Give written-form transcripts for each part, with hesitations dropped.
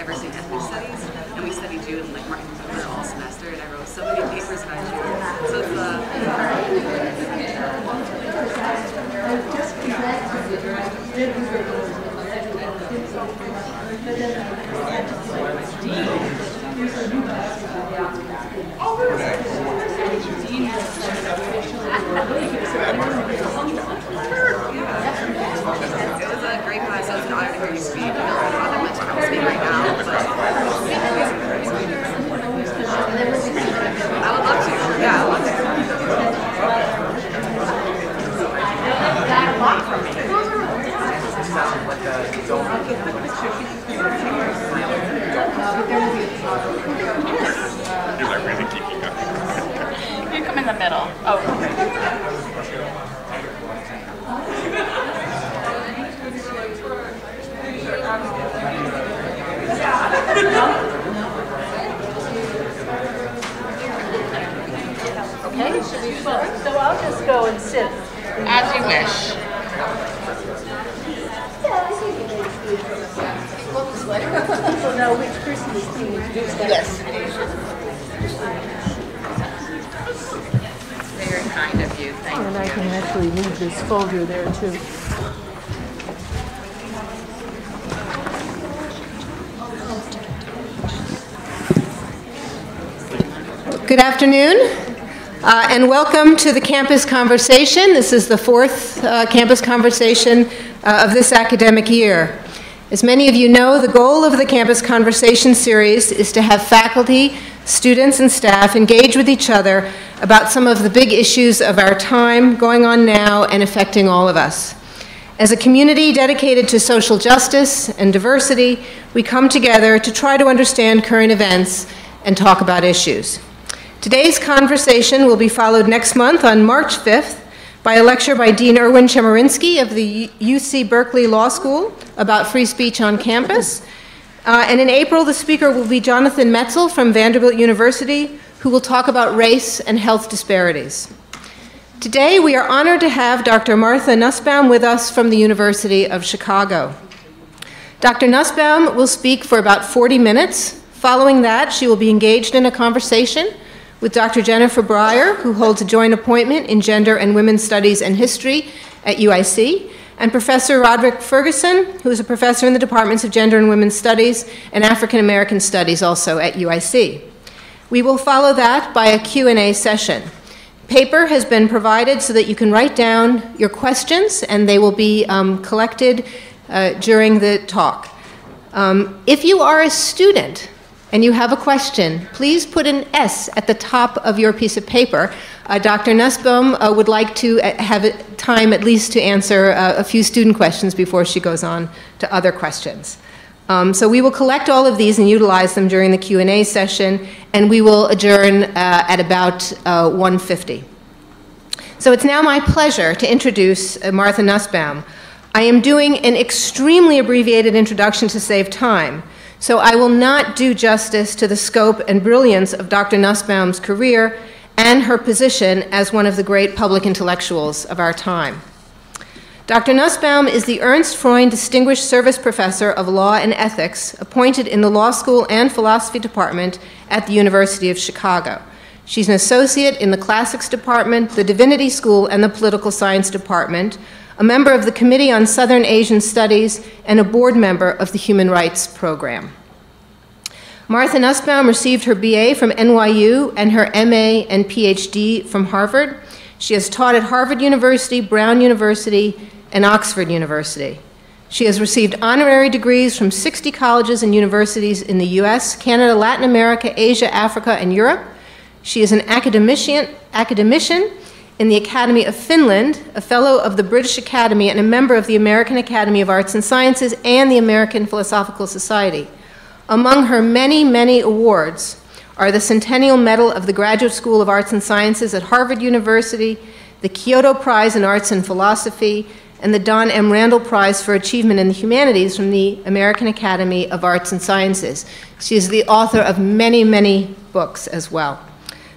ever seen ethnic studies, and we studied Jew and like Martin Luther all semester, and I wrote so many papers about Jew. So it's it was a great class. So it's an honor to hear you speak. I don't know how much I will speak right now, but I would love to. Yeah, I would love to. You're like really geeking up. You come in the middle. Oh, Okay, should we start? So I'll just go and sit. as you wish. So now which person is being introduced? Yes. Very kind of you. Thank you. And I can actually move this folder there too. Good afternoon, and welcome to the Campus Conversation. This is the fourth Campus Conversation of this academic year. As many of you know, the goal of the Campus Conversation series is to have faculty, students, and staff engage with each other about some of the big issues of our time going on now and affecting all of us. As a community dedicated to social justice and diversity, we come together to try to understand current events and talk about issues. Today's conversation will be followed next month on March 5th by a lecture by Dean Erwin Chemerinsky of the UC Berkeley Law School about free speech on campus. And in April, the speaker will be Jonathan Metzl from Vanderbilt University, who will talk about race and health disparities. Today, we are honored to have Dr. Martha Nussbaum with us from the University of Chicago. Dr. Nussbaum will speak for about 40 minutes. Following that, she will be engaged in a conversation with Dr. Jennifer Breyer, who holds a joint appointment in Gender and Women's Studies and History at UIC, and Professor Roderick Ferguson, who is a professor in the Departments of Gender and Women's Studies and African American Studies also at UIC. We will follow that by a Q&A session. Paper has been provided so that you can write down your questions, and they will be collected during the talk. If you are a student and you have a question, please put an S at the top of your piece of paper. Dr. Nussbaum would like to have time at least to answer a few student questions before she goes on to other questions. So we will collect all of these and utilize them during the Q&A session, and we will adjourn at about 1:50. So it's now my pleasure to introduce Martha Nussbaum. I am doing an extremely abbreviated introduction to save time, so I will not do justice to the scope and brilliance of Dr. Nussbaum's career and her position as one of the great public intellectuals of our time. Dr. Nussbaum is the Ernst Freund Distinguished Service Professor of Law and Ethics, appointed in the Law School and Philosophy Department at the University of Chicago. She's an associate in the Classics Department, the Divinity School, and the Political Science Department, a member of the Committee on Southern Asian Studies, and a board member of the Human Rights Program. Martha Nussbaum received her BA from NYU and her MA and PhD from Harvard. She has taught at Harvard University, Brown University, and Oxford University. She has received honorary degrees from 60 colleges and universities in the US, Canada, Latin America, Asia, Africa, and Europe. She is an academician in the Academy of Finland, a fellow of the British Academy, and a member of the American Academy of Arts and Sciences and the American Philosophical Society. Among her many, many awards are the Centennial Medal of the Graduate School of Arts and Sciences at Harvard University, the Kyoto Prize in Arts and Philosophy, and the Don M. Randall Prize for Achievement in the Humanities from the American Academy of Arts and Sciences. She is the author of many, many books as well.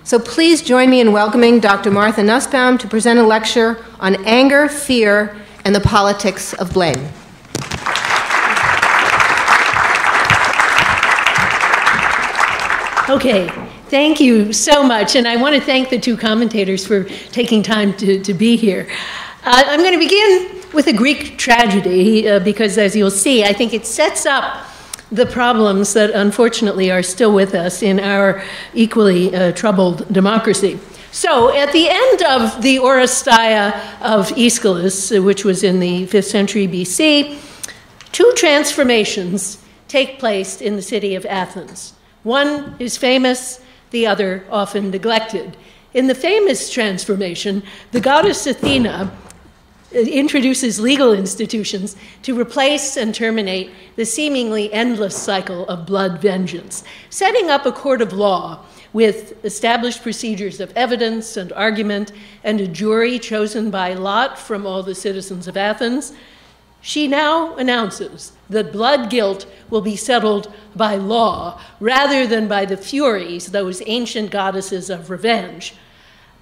So please join me in welcoming Dr. Martha Nussbaum to present a lecture on anger, fear, and the politics of blame. Okay, thank you so much, and I want to thank the two commentators for taking time to be here. I'm going to begin with a Greek tragedy because, as you'll see, I think it sets up the problems that unfortunately are still with us in our equally troubled democracy. So, at the end of the Oresteia of Aeschylus, which was in the 5th century BC, two transformations take place in the city of Athens. One is famous, the other often neglected. In the famous transformation, the goddess Athena introduces legal institutions to replace and terminate the seemingly endless cycle of blood vengeance, setting up a court of law with established procedures of evidence and argument and a jury chosen by lot from all the citizens of Athens. She now announces that blood guilt will be settled by law rather than by the Furies, those ancient goddesses of revenge.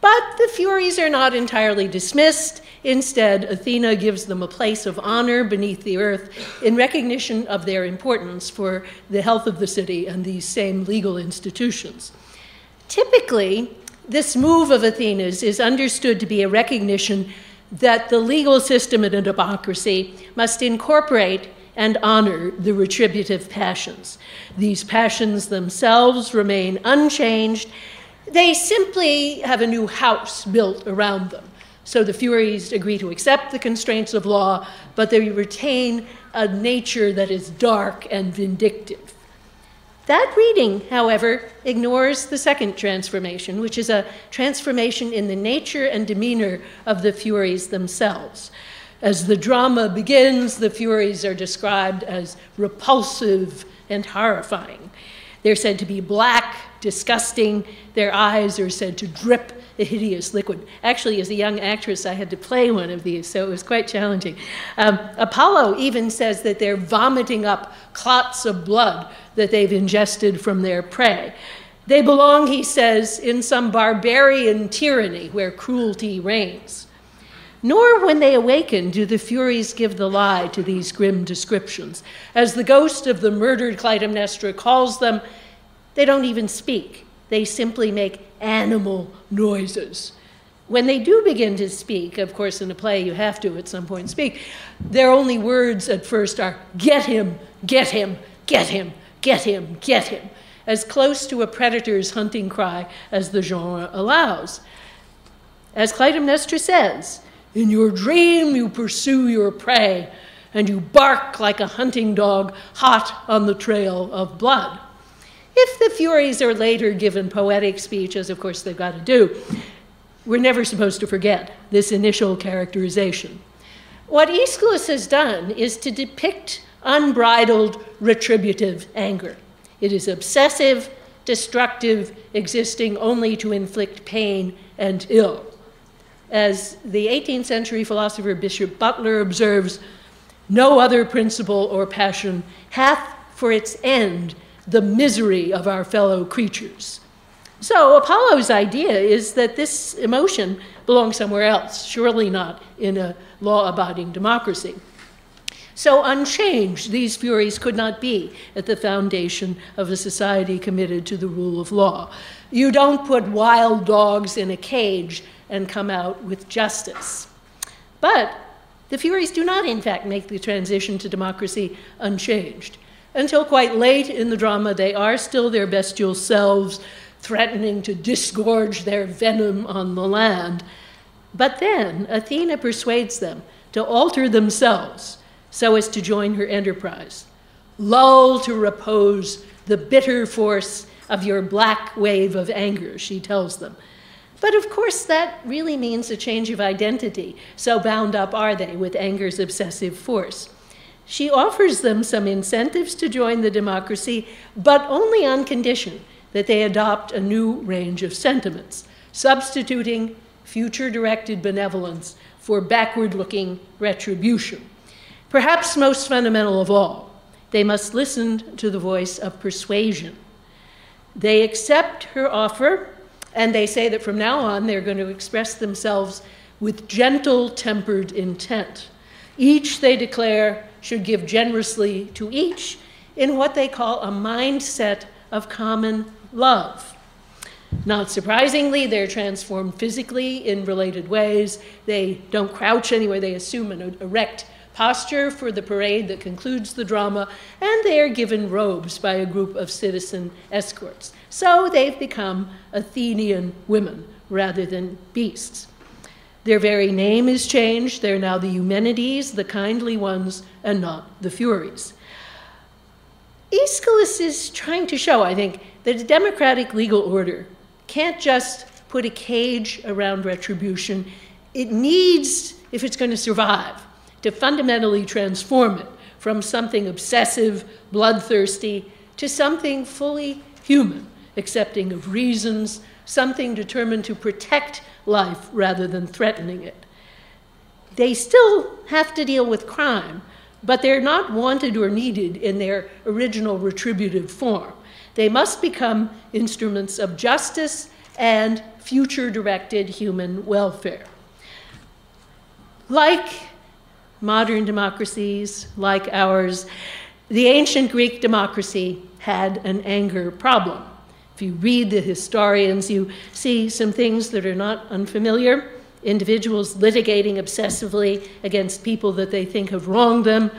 But the Furies are not entirely dismissed. Instead, Athena gives them a place of honor beneath the earth in recognition of their importance for the health of the city and these same legal institutions. Typically, this move of Athena's is understood to be a recognition that the legal system in a democracy must incorporate and honor the retributive passions. These passions themselves remain unchanged. They simply have a new house built around them. So the Furies agree to accept the constraints of law, but they retain a nature that is dark and vindictive. That reading, however, ignores the second transformation, which is a transformation in the nature and demeanor of the Furies themselves. As the drama begins, the Furies are described as repulsive and horrifying. They're said to be black, disgusting. Their eyes are said to drip a hideous liquid. Actually, as a young actress, I had to play one of these, so it was quite challenging. Apollo even says that they're vomiting up clots of blood that they've ingested from their prey. They belong, he says, in some barbarian tyranny where cruelty reigns. Nor when they awaken do the Furies give the lie to these grim descriptions. As the ghost of the murdered Clytemnestra calls them, they don't even speak. They simply make animal noises. When they do begin to speak, of course in a play you have to at some point speak, their only words at first are, "Get him, get him, get him, get him, get him," as close to a predator's hunting cry as the genre allows. As Clytemnestra says, "In your dream you pursue your prey, and you bark like a hunting dog hot on the trail of blood." If the Furies are later given poetic speech, as of course they've got to do, we're never supposed to forget this initial characterization. What Aeschylus has done is to depict unbridled retributive anger. It is obsessive, destructive, existing only to inflict pain and ill. As the 18th century philosopher Bishop Butler observes, "No other principle or passion hath for its end the misery of our fellow creatures." So Apollo's idea is that this emotion belongs somewhere else, surely not in a law-abiding democracy. So unchanged, these Furies could not be at the foundation of a society committed to the rule of law. You don't put wild dogs in a cage and come out with justice. But the Furies do not, in fact, make the transition to democracy unchanged. Until quite late in the drama, they are still their bestial selves, threatening to disgorge their venom on the land. But then Athena persuades them to alter themselves so as to join her enterprise. "Lull to repose the bitter force of your black wave of anger," she tells them. But of course, that really means a change of identity. So bound up are they with anger's obsessive force. She offers them some incentives to join the democracy, but only on condition that they adopt a new range of sentiments, substituting future-directed benevolence for backward-looking retribution. Perhaps most fundamental of all, they must listen to the voice of persuasion. They accept her offer, and they say that from now on they're going to express themselves with gentle-tempered intent. Each, they declare, should give generously to each in what they call a mindset of common love. Not surprisingly, they're transformed physically in related ways. They don't crouch anywhere. They assume an erect posture for the parade that concludes the drama, and they are given robes by a group of citizen escorts. So they've become Athenian women rather than beasts. Their very name is changed. They're now the Eumenides, the kindly ones, and not the Furies. Aeschylus is trying to show, I think, that a democratic legal order can't just put a cage around retribution. It needs, if it's going to survive, to fundamentally transform it from something obsessive, bloodthirsty, to something fully human, accepting of reasons, something determined to protect life rather than threatening it. They still have to deal with crime, but they're not wanted or needed in their original retributive form. They must become instruments of justice and future-directed human welfare. Like modern democracies, like ours, the ancient Greek democracy had an anger problem. If you read the historians, you see some things that are not unfamiliar. Individuals litigating obsessively against people that they think have wronged them,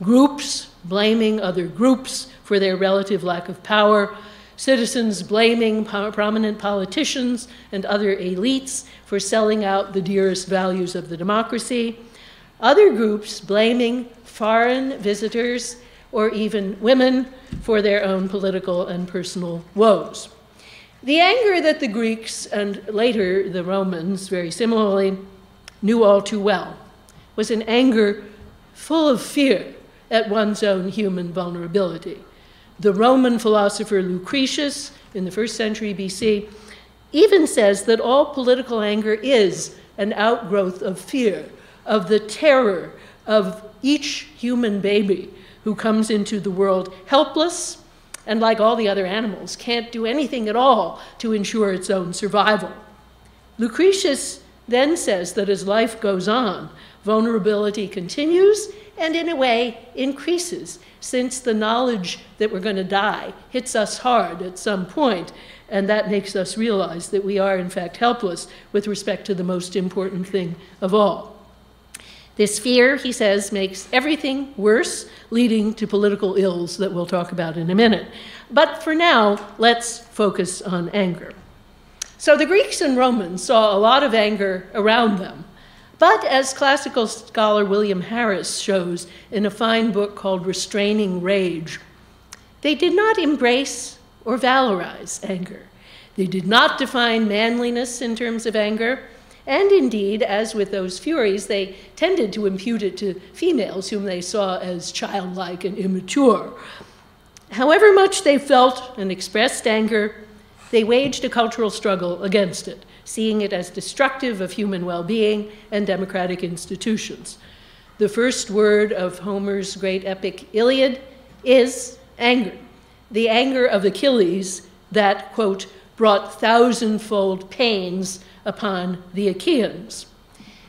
groups blaming other groups for their relative lack of power, citizens blaming prominent politicians and other elites for selling out the dearest values of the democracy, other groups blaming foreign visitors or even women for their own political and personal woes. The anger that the Greeks and later the Romans, very similarly, knew all too well was an anger full of fear at one's own human vulnerability. The Roman philosopher Lucretius, in the 1st century BC, even says that all political anger is an outgrowth of fear, of the terror of each human baby who comes into the world helpless and, like all the other animals, can't do anything at all to ensure its own survival. Lucretius then says that as life goes on, vulnerability continues and, in a way, increases, since the knowledge that we're going to die hits us hard at some point, and that makes us realize that we are, in fact, helpless with respect to the most important thing of all. This fear, he says, makes everything worse, leading to political ills that we'll talk about in a minute. But for now, let's focus on anger. So the Greeks and Romans saw a lot of anger around them. But as classical scholar William Harris shows in a fine book called Restraining Rage, they did not embrace or valorize anger. They did not define manliness in terms of anger. And indeed, as with those Furies, they tended to impute it to females whom they saw as childlike and immature. However much they felt and expressed anger, they waged a cultural struggle against it, seeing it as destructive of human well-being and democratic institutions. The first word of Homer's great epic Iliad is anger, the anger of Achilles that, quote, brought thousandfold pains upon the Achaeans.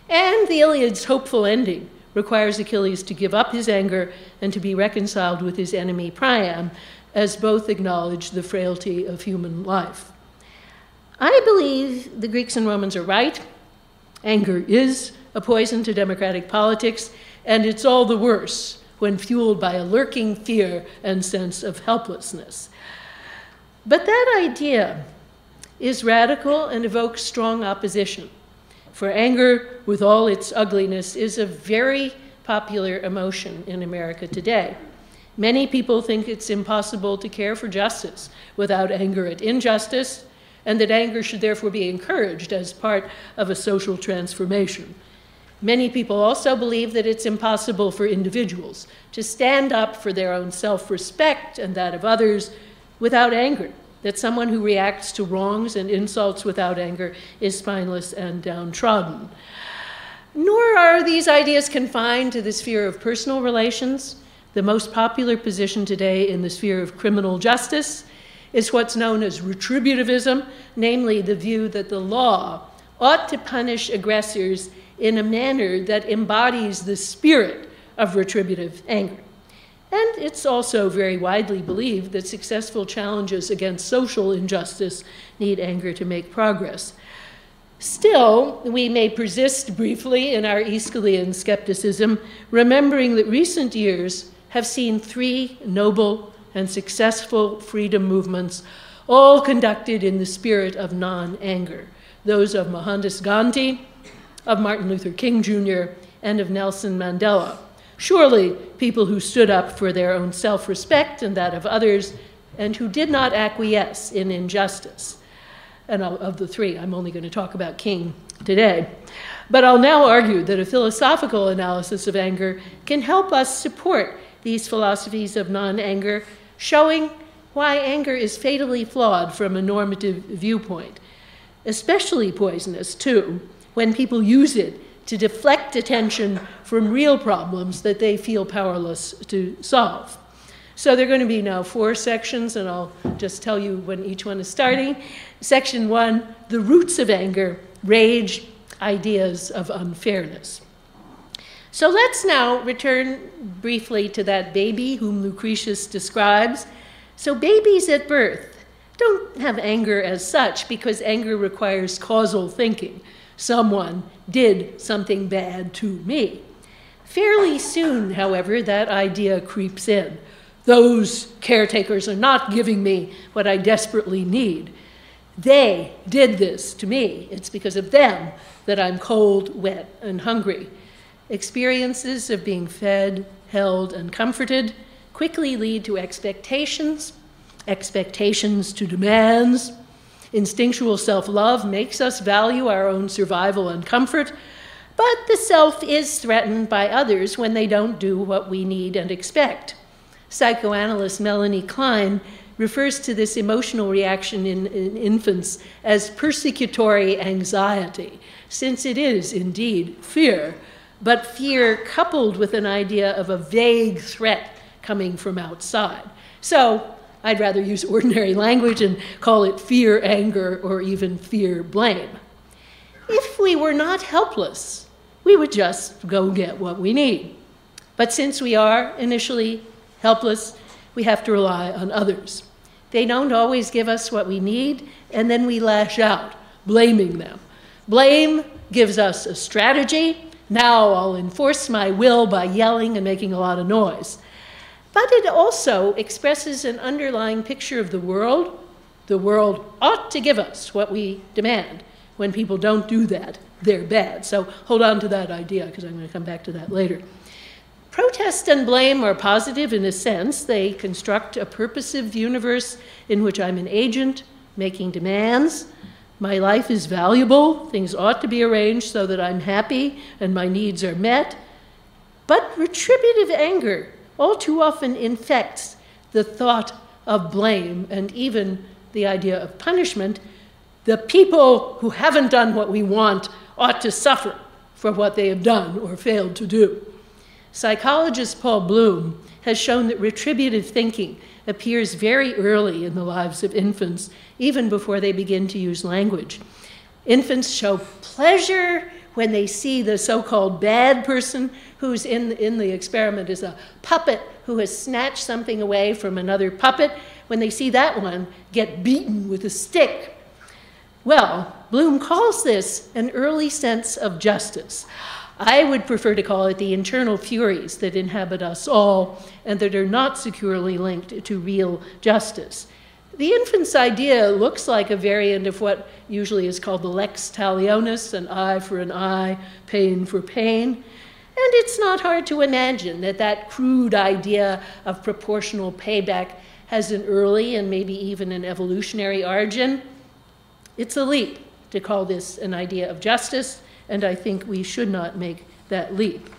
And the Iliad's hopeful ending requires Achilles to give up his anger and to be reconciled with his enemy Priam, as both acknowledge the frailty of human life. I believe the Greeks and Romans are right. Anger is a poison to democratic politics, and it's all the worse when fueled by a lurking fear and sense of helplessness. But that idea is radical and evokes strong opposition. For anger, with all its ugliness, is a very popular emotion in America today. Many people think it's impossible to care for justice without anger at injustice, and that anger should therefore be encouraged as part of a social transformation. Many people also believe that it's impossible for individuals to stand up for their own self-respect and that of others without anger, that someone who reacts to wrongs and insults without anger is spineless and downtrodden. Nor are these ideas confined to the sphere of personal relations. The most popular position today in the sphere of criminal justice is what's known as Retributive Ism, namely the view that the law ought to punish aggressors in a manner that embodies the spirit of retributive anger. And it's also very widely believed that successful challenges against social injustice need anger to make progress. Still, we may persist briefly in our Aeschylean skepticism, remembering that recent years have seen 3 noble and successful freedom movements, all conducted in the spirit of non-anger, those of Mohandas Gandhi, of Martin Luther King Jr., and of Nelson Mandela. Surely people who stood up for their own self-respect and that of others, and who did not acquiesce in injustice. And of the 3, I'm only going to talk about King today. But I'll now argue that a philosophical analysis of anger can help us support these philosophies of non-anger, showing why anger is fatally flawed from a normative viewpoint. Especially poisonous, too, when people use it to deflect attention from real problems that they feel powerless to solve. So there are going to be now 4 sections, and I'll just tell you when each one is starting. Section 1, the roots of anger, rage, ideas of unfairness. So let's now return briefly to that baby whom Lucretius describes. So babies at birth don't have anger as such because anger requires causal thinking. Someone did something bad to me. Fairly soon, however, that idea creeps in. Those caretakers are not giving me what I desperately need. They did this to me. It's because of them that I'm cold, wet, and hungry. Experiences of being fed, held, and comforted quickly lead to expectations, expectations to demands. Instinctual self-love makes us value our own survival and comfort, but the self is threatened by others when they don't do what we need and expect. Psychoanalyst Melanie Klein refers to this emotional reaction in infants as persecutory anxiety, since it is indeed fear, but fear coupled with an idea of a vague threat coming from outside. So I'd rather use ordinary language and call it fear, anger, or even fear, blame. If we were not helpless, we would just go get what we need. But since we are initially helpless, we have to rely on others. They don't always give us what we need, and then we lash out, blaming them. Blame gives us a strategy. Now I'll enforce my will by yelling and making a lot of noise. But it also expresses an underlying picture of the world. The world ought to give us what we demand. When people don't do that, they're bad. So hold on to that idea, because I'm going to come back to that later. Protest and blame are positive in a sense. They construct a purposive universe in which I'm an agent, making demands. My life is valuable. Things ought to be arranged so that I'm happy and my needs are met. But retributive anger all too often infects the thought of blame and even the idea of punishment. The people who haven't done what we want ought to suffer for what they have done or failed to do. Psychologist Paul Bloom has shown that retributive thinking appears very early in the lives of infants, even before they begin to use language. Infants show pleasure when they see the so-called bad person who's in the experiment is a puppet who has snatched something away from another puppet. When they see that one get beaten with a stick. Well, Bloom calls this an early sense of justice. I would prefer to call it the internal furies that inhabit us all and that are not securely linked to real justice. The infant's idea looks like a variant of what usually is called the lex talionis, an eye for an eye, pain for pain. And it's not hard to imagine that that crude idea of proportional payback has an early and maybe even an evolutionary origin. It's a leap to call this an idea of justice, and I think we should not make that leap.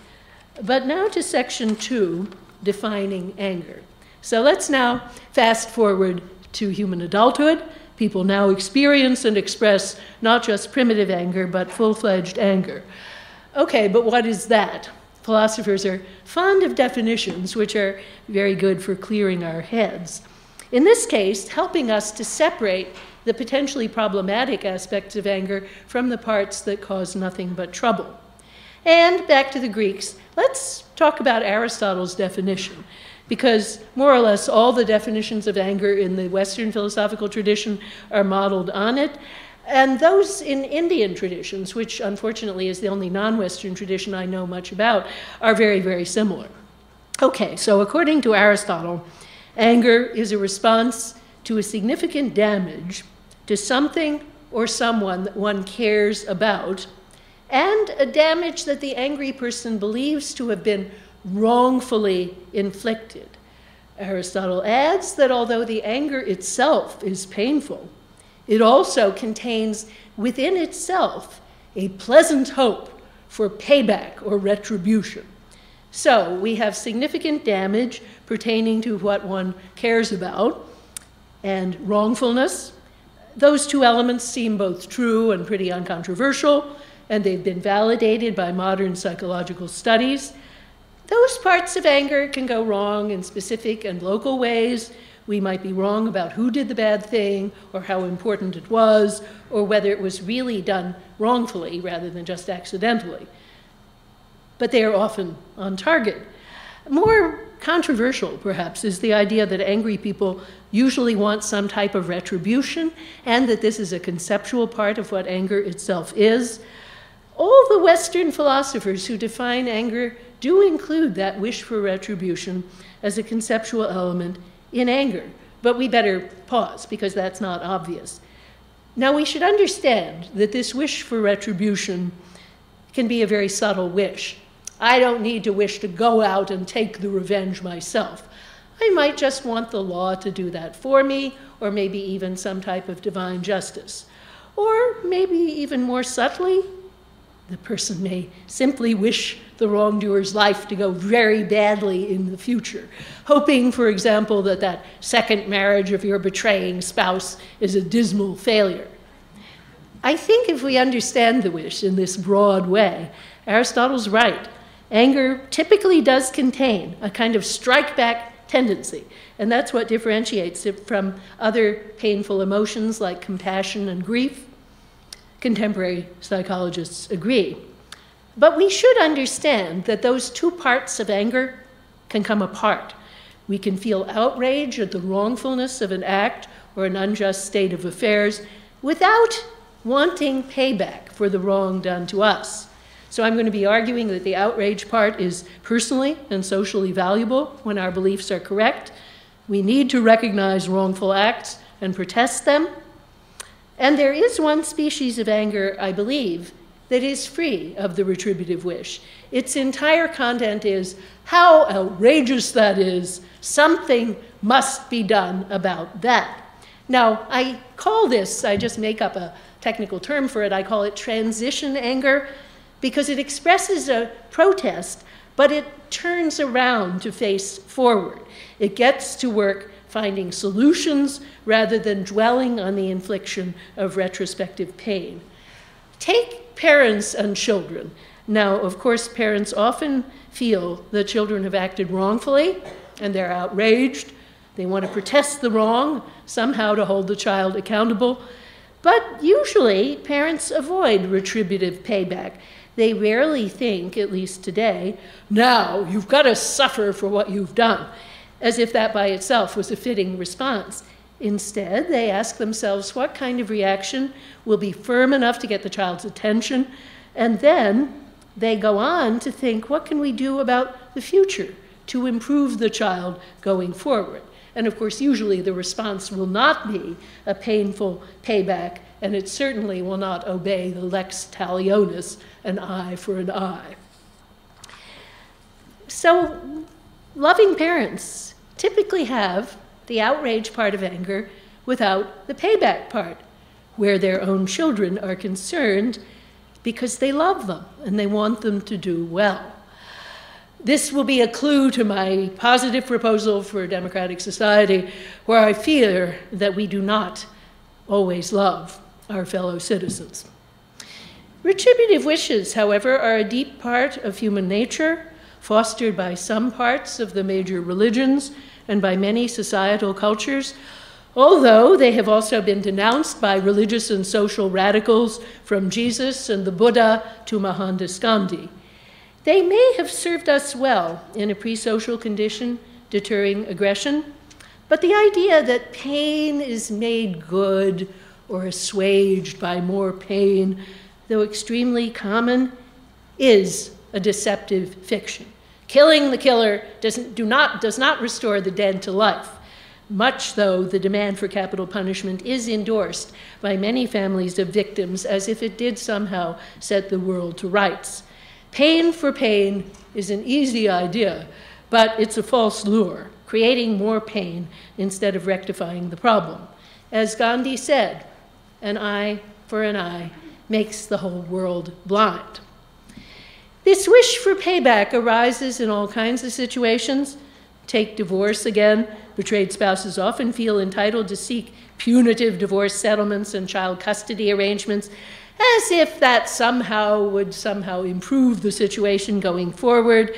But now to section 2, defining anger. So let's now fast forward to human adulthood. People now experience and express not just primitive anger, but full-fledged anger. Okay, but what is that? Philosophers are fond of definitions, which are very good for clearing our heads. In this case, helping us to separate the potentially problematic aspects of anger from the parts that cause nothing but trouble. And back to the Greeks, let's talk about Aristotle's definition. because more or less all the definitions of anger in the Western philosophical tradition are modeled on it. And those in Indian traditions, which unfortunately is the only non-Western tradition I know much about, are very, very similar. Okay, so according to Aristotle, anger is a response to a significant damage to something or someone that one cares about, and a damage that the angry person believes to have been wrongfully inflicted. Aristotle adds that although the anger itself is painful, it also contains within itself a pleasant hope for payback or retribution. So we have significant damage pertaining to what one cares about and wrongfulness. Those two elements seem both true and pretty uncontroversial, and they've been validated by modern psychological studies. Those parts of anger can go wrong in specific and local ways. We might be wrong about who did the bad thing, or how important it was, or whether it was really done wrongfully rather than just accidentally. But they are often on target. More controversial, perhaps, is the idea that angry people usually want some type of retribution, and that this is a conceptual part of what anger itself is. All the Western philosophers who define anger do include that wish for retribution as a conceptual element in anger. But we better pause, because that's not obvious. Now, we should understand that this wish for retribution can be a very subtle wish. I don't need to wish to go out and take the revenge myself. I might just want the law to do that for me, or maybe even some type of divine justice. Or maybe even more subtly, the person may simply wish the wrongdoer's life to go very badly in the future, hoping, for example, that that second marriage of your betraying spouse is a dismal failure. I think if we understand the wish in this broad way, Aristotle's right. Anger typically does contain a kind of strike-back tendency, and that's what differentiates it from other painful emotions like compassion and grief. Contemporary psychologists agree. But we should understand that those two parts of anger can come apart. We can feel outrage at the wrongfulness of an act or an unjust state of affairs without wanting payback for the wrong done to us. So I'm going to be arguing that the outrage part is personally and socially valuable when our beliefs are correct. We need to recognize wrongful acts and protest them. And there is one species of anger, I believe, that is free of the retributive wish. Its entire content is how outrageous that is. Something must be done about that. Now, I call this, I just make up a technical term for it, I call it transition anger, because it expresses a protest, but it turns around to face forward. It gets to work finding solutions rather than dwelling on the infliction of retrospective pain. Take parents and children. Now, of course, parents often feel that children have acted wrongfully, and they're outraged. They want to protest the wrong, somehow to hold the child accountable. But usually, parents avoid retributive payback. They rarely think, at least today, now you've got to suffer for what you've done, as if that by itself was a fitting response. Instead, they ask themselves what kind of reaction will be firm enough to get the child's attention, and then they go on to think, what can we do about the future to improve the child going forward? And of course, usually the response will not be a painful payback, and it certainly will not obey the lex talionis, an eye for an eye. So, loving parents typically have the outrage part of anger without the payback part, where their own children are concerned because they love them and they want them to do well. This will be a clue to my positive proposal for a democratic society, where I fear that we do not always love our fellow citizens. Retributive wishes, however, are a deep part of human nature, fostered by some parts of the major religions and by many societal cultures, although they have also been denounced by religious and social radicals from Jesus and the Buddha to Mohandas Gandhi. They may have served us well in a pre-social condition deterring aggression. But the idea that pain is made good or assuaged by more pain, though extremely common, is a deceptive fiction. Killing the killer does not restore the dead to life, much though the demand for capital punishment is endorsed by many families of victims as if it did somehow set the world to rights. Pain for pain is an easy idea, but it's a false lure, creating more pain instead of rectifying the problem. As Gandhi said, an eye for an eye makes the whole world blind. This wish for payback arises in all kinds of situations. Take divorce again. Betrayed spouses often feel entitled to seek punitive divorce settlements and child custody arrangements, as if that would somehow improve the situation going forward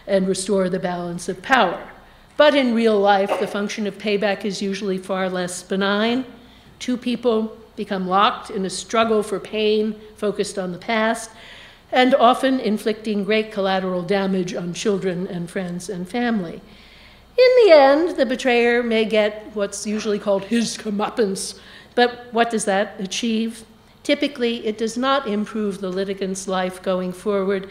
and restore the balance of power. But in real life, the function of payback is usually far less benign. Two people become locked in a struggle for pain focused on the past, and often inflicting great collateral damage on children and friends and family. In the end, the betrayer may get what's usually called his comeuppance, but what does that achieve? Typically, it does not improve the litigant's life going forward.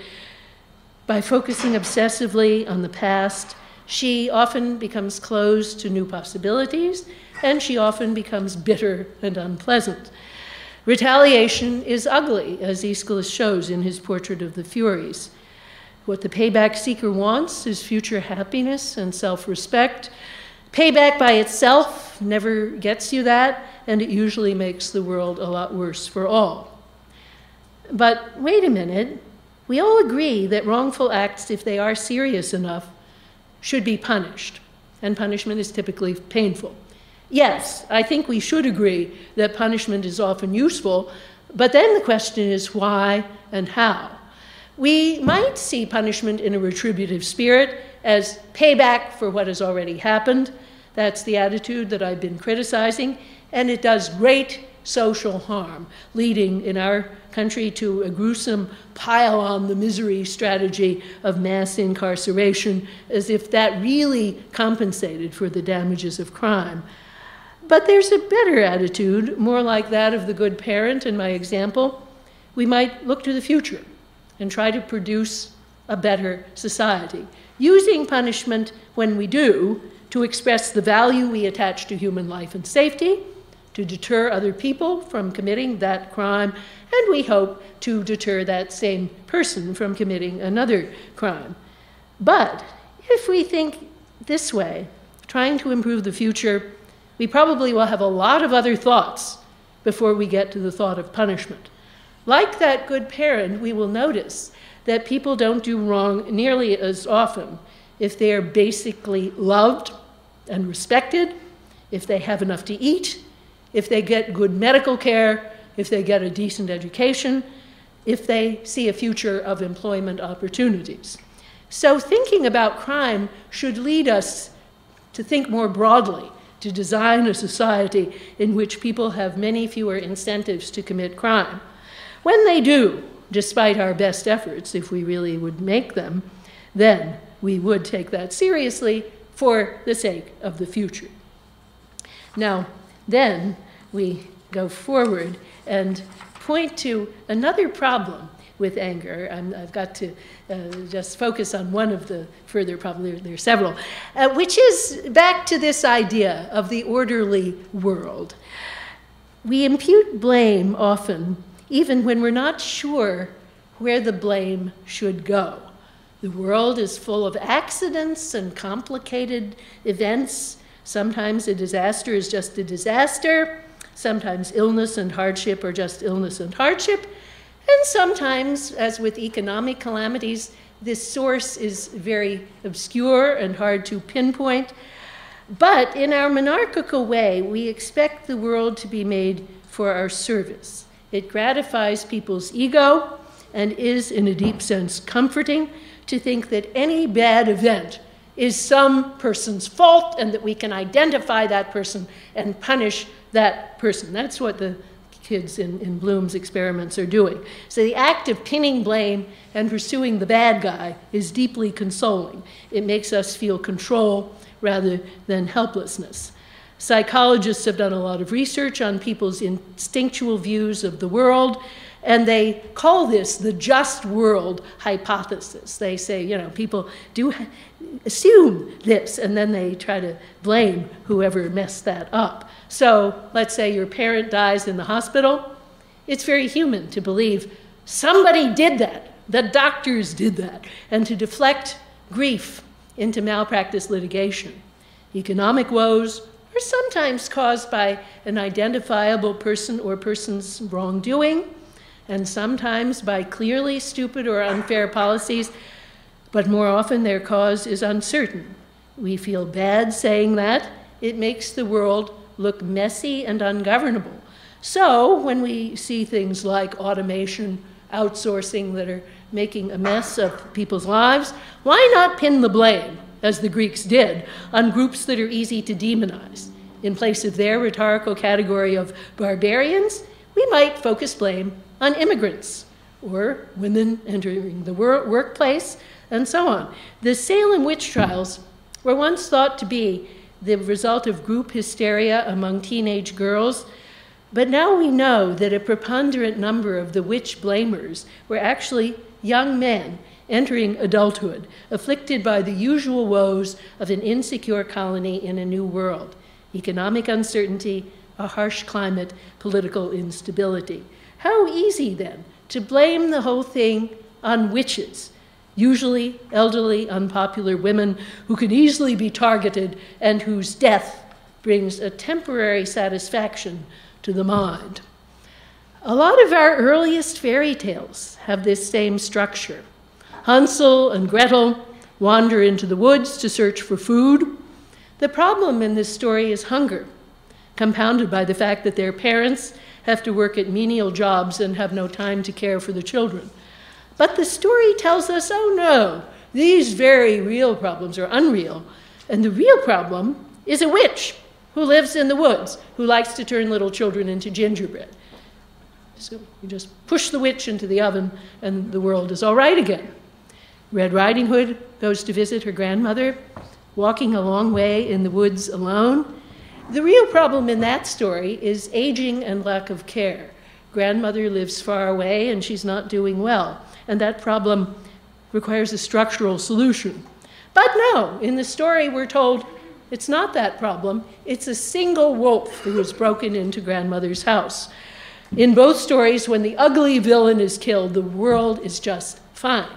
By focusing obsessively on the past, she often becomes closed to new possibilities, and she often becomes bitter and unpleasant. Retaliation is ugly, as Aeschylus shows in his Portrait of the Furies. What the payback seeker wants is future happiness and self-respect. Payback by itself never gets you that, and it usually makes the world a lot worse for all. But wait a minute, we all agree that wrongful acts, if they are serious enough, should be punished, and punishment is typically painful. Yes, I think we should agree that punishment is often useful, but then the question is why and how. We might see punishment in a retributive spirit as payback for what has already happened. That's the attitude that I've been criticizing, and it does great social harm, leading in our country to a gruesome pile-on-the-misery strategy of mass incarceration, as if that really compensated for the damages of crime. But there's a better attitude, more like that of the good parent in my example. We might look to the future and try to produce a better society, using punishment when we do to express the value we attach to human life and safety, to deter other people from committing that crime, and we hope to deter that same person from committing another crime. But if we think this way, trying to improve the future, we probably will have a lot of other thoughts before we get to the thought of punishment. Like that good parent, we will notice that people don't do wrong nearly as often if they are basically loved and respected, if they have enough to eat, if they get good medical care, if they get a decent education, if they see a future of employment opportunities. So thinking about crime should lead us to think more broadly, to design a society in which people have many fewer incentives to commit crime. When they do, despite our best efforts, if we really would make them, then we would take that seriously for the sake of the future. Now, then we go forward and point to another problem with anger. I've got to just focus on one of the further problems, there are several, which is back to this idea of the orderly world. We impute blame often, even when we're not sure where the blame should go. The world is full of accidents and complicated events. Sometimes a disaster is just a disaster. Sometimes illness and hardship are just illness and hardship. And sometimes, as with economic calamities, this source is very obscure and hard to pinpoint. But in our monarchical way, we expect the world to be made for our service. It gratifies people's ego and is, in a deep sense, comforting to think that any bad event is some person's fault and that we can identify that person and punish that person. That's what the kids in Bloom's experiments are doing. So the act of pinning blame and pursuing the bad guy is deeply consoling. It makes us feel control rather than helplessness. Psychologists have done a lot of research on people's instinctual views of the world, and they call this the just world hypothesis. They say, you know, people do assume this, and then they try to blame whoever messed that up. So let's say your parent dies in the hospital. It's very human to believe somebody did that, the doctors did that, and to deflect grief into malpractice litigation. Economic woes are sometimes caused by an identifiable person or person's wrongdoing, and sometimes by clearly stupid or unfair policies, but more often their cause is uncertain. We feel bad saying that. It makes the world look messy and ungovernable. So when we see things like automation, outsourcing that are making a mess of people's lives, why not pin the blame, as the Greeks did, on groups that are easy to demonize? In place of their rhetorical category of barbarians, we might focus blame on immigrants or women entering the workplace and so on. The Salem witch trials were once thought to be the result of group hysteria among teenage girls, but now we know that a preponderant number of the witch blamers were actually young men entering adulthood, afflicted by the usual woes of an insecure colony in a new world: economic uncertainty, a harsh climate, political instability. How easy, then, to blame the whole thing on witches, usually elderly, unpopular women who can easily be targeted and whose death brings a temporary satisfaction to the mind. A lot of our earliest fairy tales have this same structure. Hansel and Gretel wander into the woods to search for food. The problem in this story is hunger, compounded by the fact that their parents have to work at menial jobs and have no time to care for the children. But the story tells us, oh no, these very real problems are unreal, and the real problem is a witch who lives in the woods, who likes to turn little children into gingerbread. So you just push the witch into the oven and the world is all right again. Red Riding Hood goes to visit her grandmother, walking a long way in the woods alone. The real problem in that story is aging and lack of care. Grandmother lives far away and she's not doing well, and that problem requires a structural solution. But no, in the story we're told it's not that problem, it's a single wolf who has broken into grandmother's house. In both stories, when the ugly villain is killed, the world is just fine.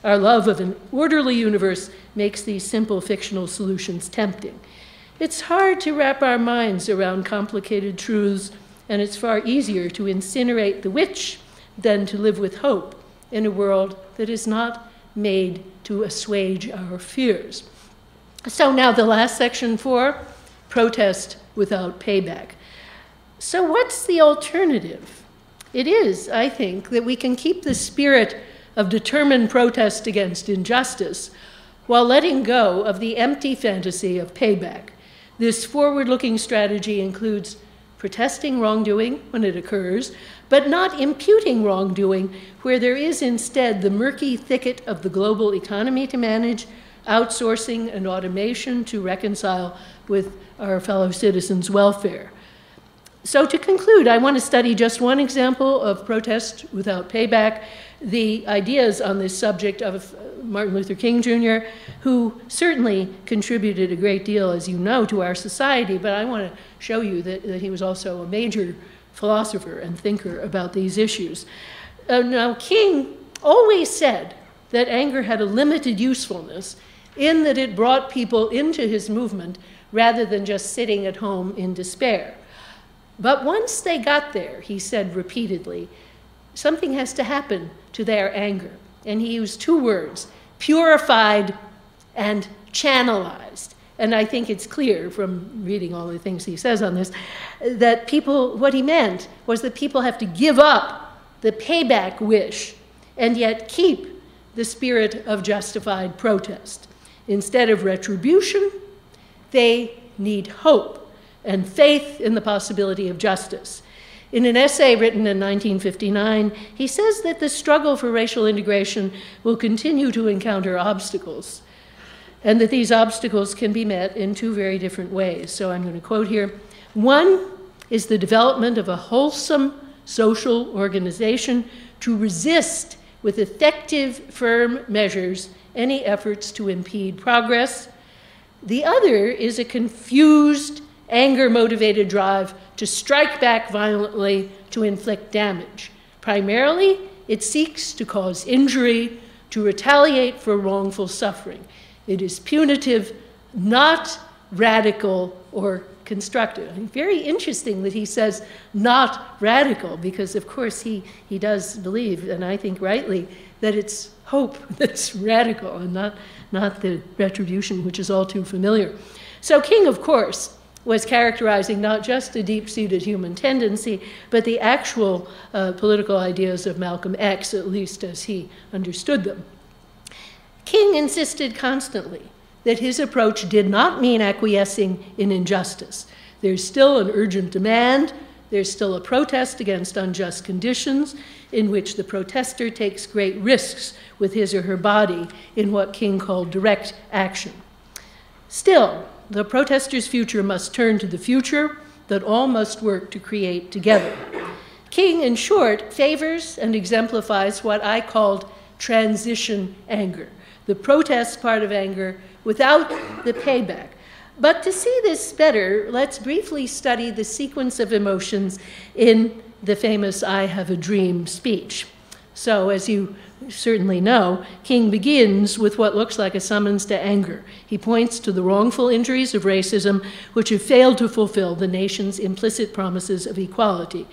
Our love of an orderly universe makes these simple fictional solutions tempting. It's hard to wrap our minds around complicated truths, and it's far easier to incinerate the witch than to live with hope in a world that is not made to assuage our fears. So now the last section 4, protest without payback. So what's the alternative? It is, I think, that we can keep the spirit of determined protest against injustice while letting go of the empty fantasy of payback. This forward-looking strategy includes protesting wrongdoing when it occurs, but not imputing wrongdoing where there is instead the murky thicket of the global economy to manage, outsourcing and automation to reconcile with our fellow citizens' welfare. So to conclude, I want to study just one example of protest without payback, the ideas on this subject of Martin Luther King Jr., who certainly contributed a great deal, as you know, to our society, but I want to show you that he was also a major philosopher and thinker about these issues. Now, King always said that anger had a limited usefulness in that it brought people into his movement rather than just sitting at home in despair. But once they got there, he said repeatedly, something has to happen to their anger. And he used two words, purified and channelized. And I think it's clear from reading all the things he says on this, that people, what he meant was that people have to give up the payback wish and yet keep the spirit of justified protest. Instead of retribution, they need hope and faith in the possibility of justice. In an essay written in 1959, he says that the struggle for racial integration will continue to encounter obstacles, and that these obstacles can be met in two very different ways. So I'm going to quote here. One is the development of a wholesome social organization to resist with effective, firm measures any efforts to impede progress. The other is a confused, anger-motivated drive to strike back violently to inflict damage. Primarily, it seeks to cause injury, to retaliate for wrongful suffering. It is punitive, not radical or constructive. Very interesting that he says not radical, because of course he does believe, and I think rightly, that it's hope that's radical and not the retribution, which is all too familiar. So King, of course, was characterizing not just a deep-seated human tendency, but the actual political ideas of Malcolm X, at least as he understood them. King insisted constantly that his approach did not mean acquiescing in injustice. There's still an urgent demand, there's still a protest against unjust conditions in which the protester takes great risks with his or her body in what King called direct action. Still, the protester's future must turn to the future that all must work to create together. King, in short, favors and exemplifies what I called transition anger, the protest part of anger without the payback. But to see this better, let's briefly study the sequence of emotions in the famous "I Have a Dream" speech. So, as you certainly know, King begins with what looks like a summons to anger. He points to the wrongful injuries of racism which have failed to fulfill the nation's implicit promises of equality.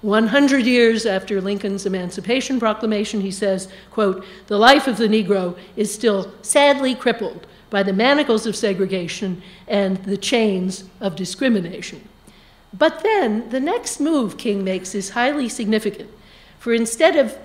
100 years after Lincoln's Emancipation Proclamation, he says, quote, "The life of the Negro is still sadly crippled by the manacles of segregation and the chains of discrimination." But then the next move King makes is highly significant, for instead of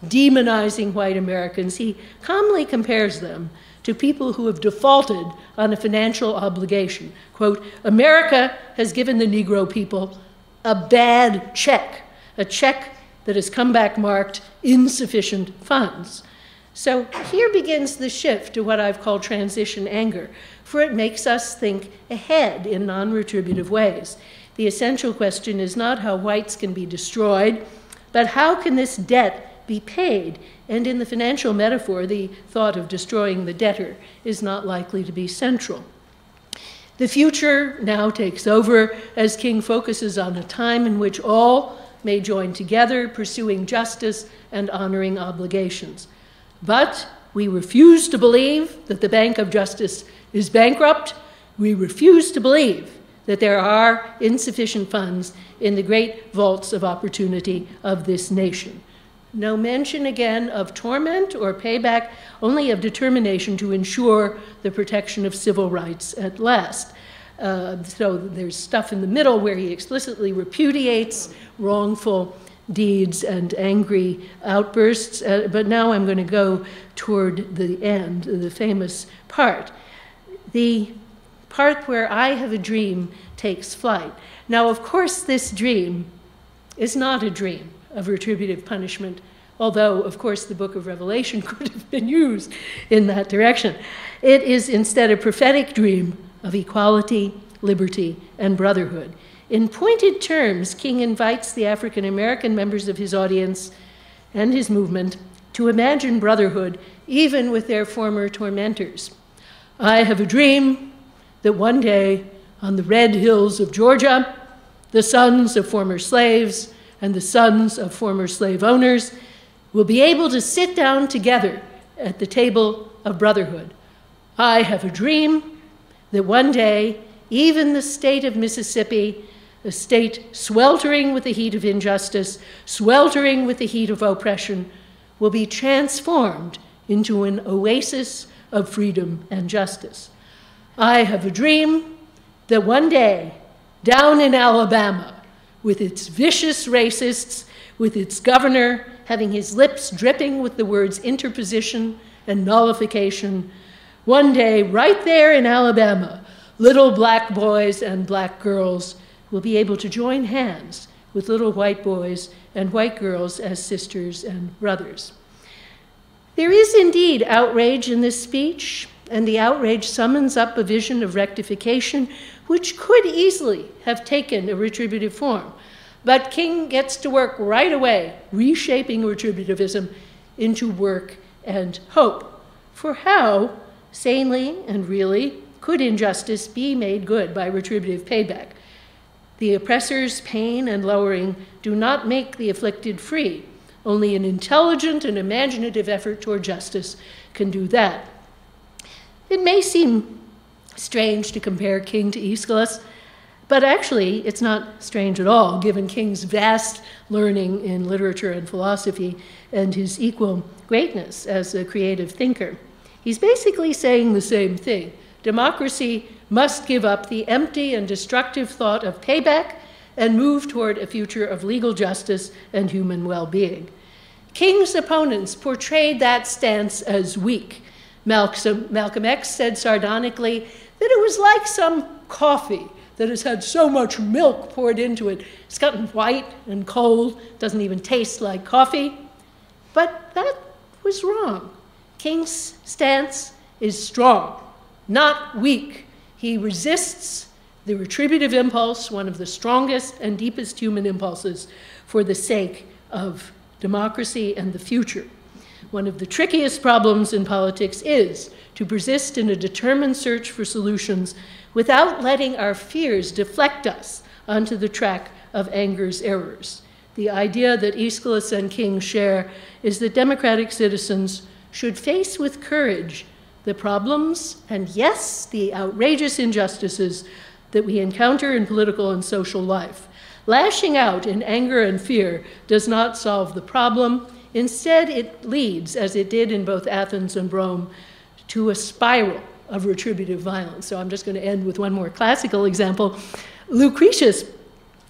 demonizing white Americans, he calmly compares them to people who have defaulted on a financial obligation. Quote, "America has given the Negro people a bad check, a check that has come back marked insufficient funds." So here begins the shift to what I've called transition anger, for it makes us think ahead in non-retributive ways. The essential question is not how whites can be destroyed, but how can this debt be paid? And in the financial metaphor, the thought of destroying the debtor is not likely to be central. The future now takes over as King focuses on a time in which all may join together, pursuing justice and honoring obligations. But we refuse to believe that the Bank of Justice is bankrupt. We refuse to believe that there are insufficient funds in the great vaults of opportunity of this nation. No mention again of torment or payback, only of determination to ensure the protection of civil rights at last. So there's stuff in the middle where he explicitly repudiates wrongful deeds and angry outbursts, but now I'm going to go toward the end, the famous part. The part where "I have a dream" takes flight. Now, of course, this dream is not a dream of retributive punishment, although, of course, the book of Revelation could have been used in that direction. It is instead a prophetic dream of equality, liberty, and brotherhood. In pointed terms, King invites the African American members of his audience and his movement to imagine brotherhood even with their former tormentors. "I have a dream that one day on the red hills of Georgia, the sons of former slaves and the sons of former slave owners will be able to sit down together at the table of brotherhood. I have a dream that one day, even the state of Mississippi, a state sweltering with the heat of injustice, sweltering with the heat of oppression, will be transformed into an oasis of freedom and justice. I have a dream that one day, down in Alabama, with its vicious racists, with its governor having his lips dripping with the words interposition and nullification, one day, right there in Alabama, little black boys and black girls will be able to join hands with little white boys and white girls as sisters and brothers. There is indeed outrage in this speech, and the outrage summons up a vision of rectification which could easily have taken a retributive form. But King gets to work right away, reshaping retributivism into work and hope. For how, sanely and really, could injustice be made good by retributive payback? The oppressor's pain and lowering do not make the afflicted free. Only an intelligent and imaginative effort toward justice can do that. It may seem strange to compare King to Aeschylus, but actually it's not strange at all, given King's vast learning in literature and philosophy and his equal greatness as a creative thinker. He's basically saying the same thing. Democracy must give up the empty and destructive thought of payback and move toward a future of legal justice and human well-being. King's opponents portrayed that stance as weak. Malcolm X said sardonically that it was like some coffee that has had so much milk poured into it. It's gotten white and cold, doesn't even taste like coffee. But that was wrong. King's stance is strong, not weak. He resists the retributive impulse, one of the strongest and deepest human impulses, for the sake of democracy and the future. One of the trickiest problems in politics is to persist in a determined search for solutions without letting our fears deflect us onto the track of anger's errors. The idea that Aeschylus and King share is that democratic citizens should face with courage the problems and, yes, the outrageous injustices that we encounter in political and social life. Lashing out in anger and fear does not solve the problem. Instead, it leads, as it did in both Athens and Rome, to a spiral of retributive violence. So I'm just going to end with one more classical example. Lucretius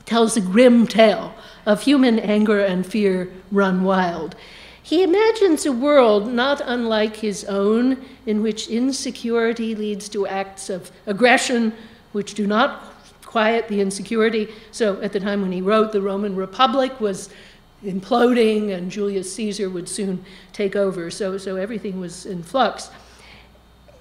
tells a grim tale of human anger and fear run wild. He imagines a world not unlike his own, in which insecurity leads to acts of aggression which do not quiet the insecurity. So at the time when he wrote, the Roman Republic was imploding and Julius Caesar would soon take over. So everything was in flux.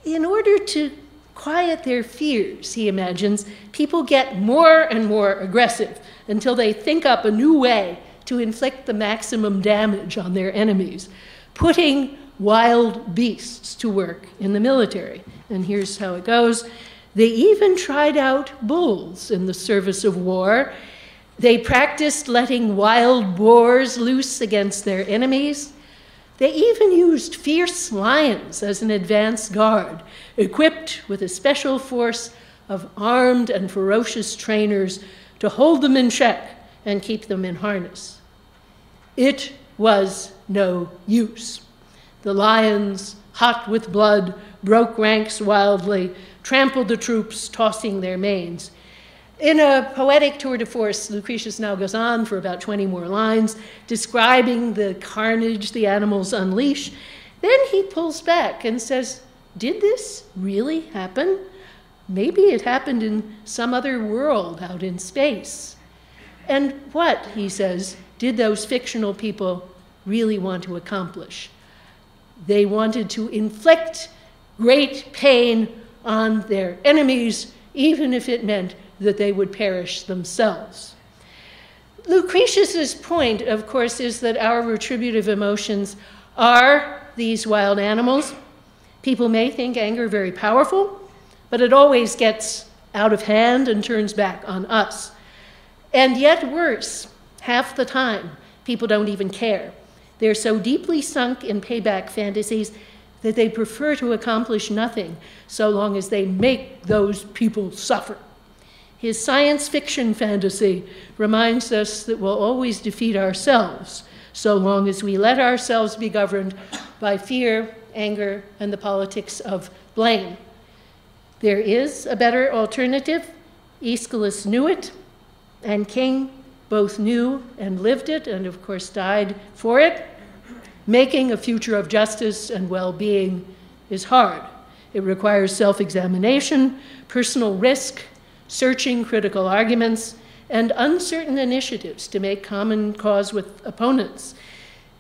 In order to quiet their fears, he imagines, people get more and more aggressive until they think up a new way to inflict the maximum damage on their enemies, putting wild beasts to work in the military. And here's how it goes. They even tried out bulls in the service of war. They practiced letting wild boars loose against their enemies. They even used fierce lions as an advance guard, equipped with a special force of armed and ferocious trainers to hold them in check and keep them in harness. It was no use. The lions, hot with blood, broke ranks wildly, trampled the troops, tossing their manes. In a poetic tour de force, Lucretius now goes on for about 20 more lines, describing the carnage the animals unleash. Then he pulls back and says, did this really happen? Maybe it happened in some other world out in space. And what, he says, did those fictional people really want to accomplish? They wanted to inflict great pain on their enemies, even if it meant that they would perish themselves. Lucretius's point, of course, is that our retributive emotions are these wild animals. People may think anger very powerful, but it always gets out of hand and turns back on us. And yet worse, half the time, people don't even care. They're so deeply sunk in payback fantasies that they prefer to accomplish nothing so long as they make those people suffer. His science fiction fantasy reminds us that we'll always defeat ourselves so long as we let ourselves be governed by fear, anger, and the politics of blame. There is a better alternative. Aeschylus knew it, and King both knew and lived it, and of course died for it. Making a future of justice and well-being is hard. It requires self-examination, personal risk, searching critical arguments, and uncertain initiatives to make common cause with opponents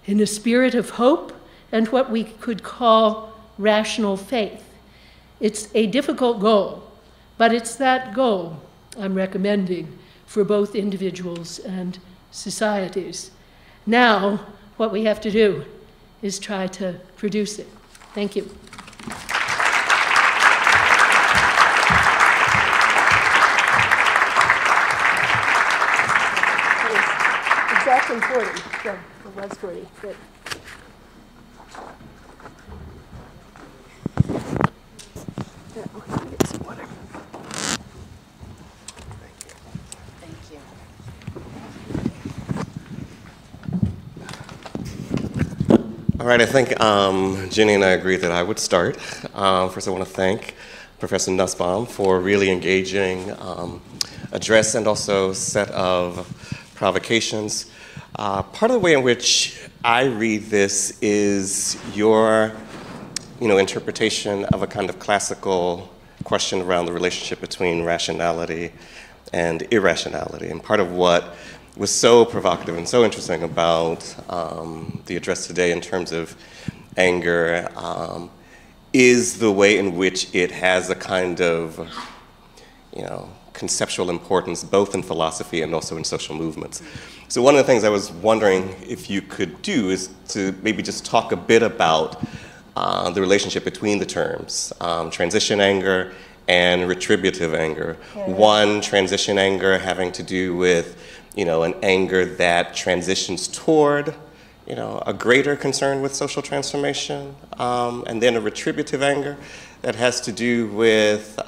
in a spirit of hope and what we could call rational faith. It's a difficult goal, but it's that goal I'm recommending for both individuals and societies. Now, what we have to do is try to produce it. Thank you. Exactly 40. Yeah, it was 40. Good. Yeah, okay, let me get some water. Thank you. All right, I think Jenny and I agreed that I would start. First, I want to thank Professor Nussbaum for really engaging address and also set of provocations. Part of the way in which I read this is your interpretation of a kind of classical question around the relationship between rationality and irrationality. And part of what was so provocative and so interesting about the address today in terms of anger is the way in which it has a kind of, conceptual importance both in philosophy and also in social movements. So one of the things I was wondering if you could do is to maybe just talk a bit about the relationship between the terms, transition anger and retributive anger. One, transition anger having to do with an anger that transitions toward, a greater concern with social transformation, and then a retributive anger that has to do with,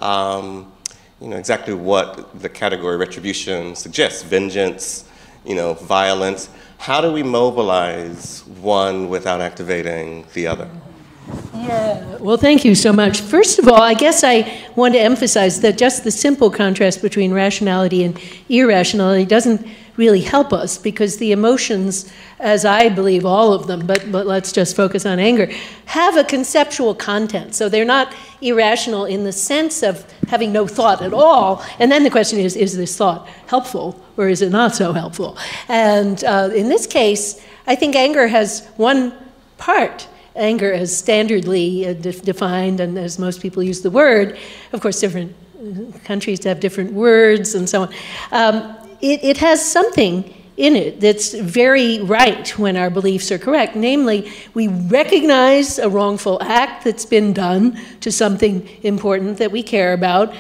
exactly what the category retribution suggests, vengeance, violence. How do we mobilize one without activating the other? Yeah, well, thank you so much. First of all, I guess I want to emphasize that just the simple contrast between rationality and irrationality doesn't really help us, because the emotions, as I believe all of them, but let's just focus on anger, have a conceptual content. So they're not irrational in the sense of having no thought at all. And then the question is this thought helpful or is it not so helpful? And in this case, I think anger has one part. Anger as standardly defined, and as most people use the word, of course different countries have different words and so on. It has something in it that's very right when our beliefs are correct. Namely, we recognize a wrongful act that's been done to something important that we care about,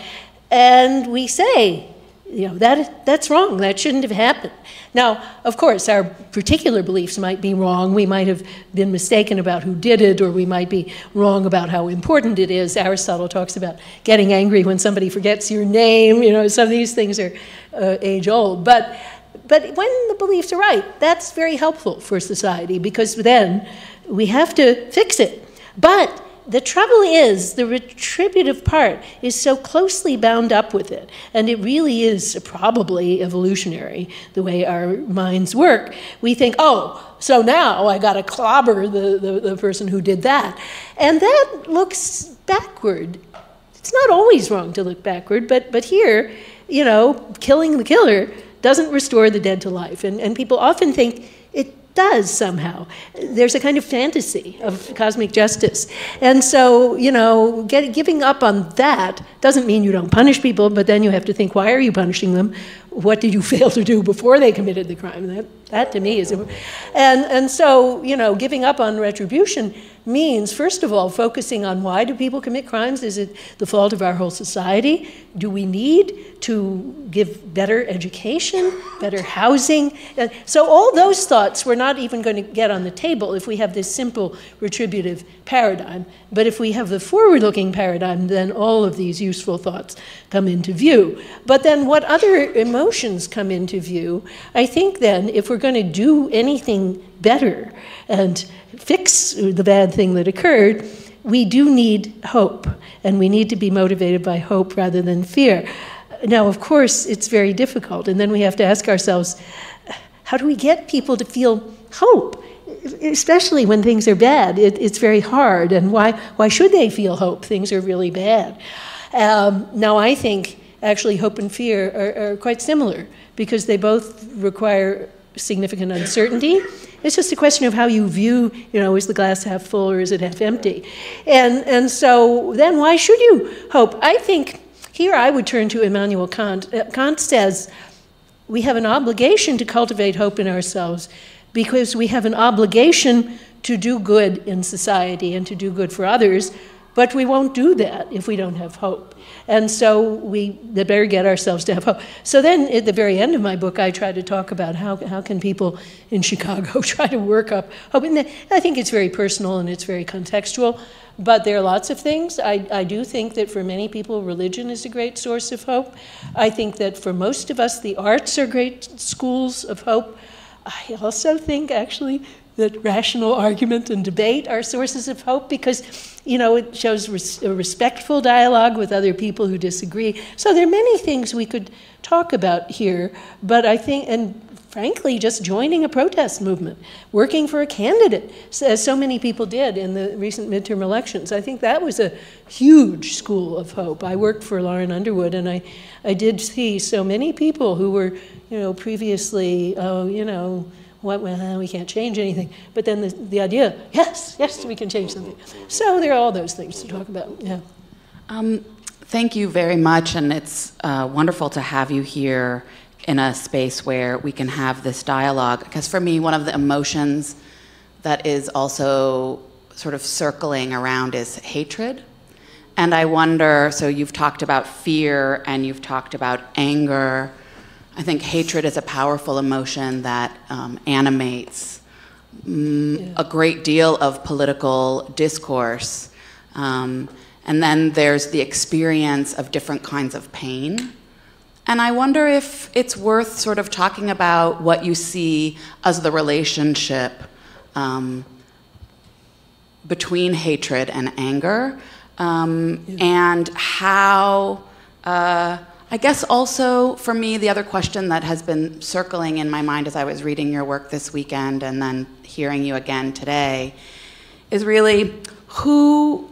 and we say, that's wrong, that shouldn't have happened. Now, of course, our particular beliefs might be wrong. We might have been mistaken about who did it, or we might be wrong about how important it is. Aristotle talks about getting angry when somebody forgets your name. Some of these things are age-old. But when the beliefs are right, that's very helpful for society, because then we have to fix it. But the trouble is, the retributive part is so closely bound up with it, and it really is probably evolutionary, the way our minds work. We think, oh, so now I got to clobber the person who did that. And that looks backward. It's not always wrong to look backward, but here, killing the killer doesn't restore the dead to life. And people often think it does somehow. There's a kind of fantasy of cosmic justice. And so, giving up on that doesn't mean you don't punish people, but then you have to think, why are you punishing them? What did you fail to do before they committed the crime? That to me is, and so, giving up on retribution means, first of all, focusing on why do people commit crimes? Is it the fault of our whole society? Do we need to give better education, better housing? So all those thoughts we're not even going to get on the table if we have this simple retributive paradigm. But if we have the forward-looking paradigm, then all of these useful thoughts come into view. But then what other emotions come into view? I think then if we're going to do anything better and fix the bad thing that occurred, we do need hope, and we need to be motivated by hope rather than fear. Now, of course, it's very difficult, and then we have to ask ourselves, how do we get people to feel hope? Especially when things are bad, it's very hard, and why should they feel hope? Things are really bad. Now, I think actually hope and fear are quite similar because they both require significant uncertainty. It's just a question of how you view, is the glass half full or is it half empty? And so then why should you hope? I think here I would turn to Immanuel Kant. Kant says we have an obligation to cultivate hope in ourselves because we have an obligation to do good in society and to do good for others, but we won't do that if we don't have hope. And so we better get ourselves to have hope. So then at the very end of my book, I try to talk about how can people in Chicago try to work up hope. And I think it's very personal and it's very contextual, but there are lots of things. I do think that for many people, religion is a great source of hope. I think that for most of us, the arts are great schools of hope. I also think, actually, that rational argument and debate are sources of hope because, it shows a respectful dialogue with other people who disagree. So there are many things we could talk about here, but I think, and frankly, just joining a protest movement, working for a candidate, as so many people did in the recent midterm elections. I think that was a huge school of hope. I worked for Lauren Underwood, and I did see so many people who were, previously, well, we can't change anything. But then the idea, yes, we can change something. So there are all those things to talk about, yeah. Thank you very much, and it's wonderful to have you here in a space where we can have this dialogue. Because for me, one of the emotions that is also sort of circling around is hatred. And I wonder, so you've talked about fear and you've talked about anger. I think hatred is a powerful emotion that animates a great deal of political discourse. And then there's the experience of different kinds of pain. And I wonder if it's worth sort of talking about what you see as the relationship between hatred and anger, and how, I guess also for me, the other question that has been circling in my mind as I was reading your work this weekend and then hearing you again today is really who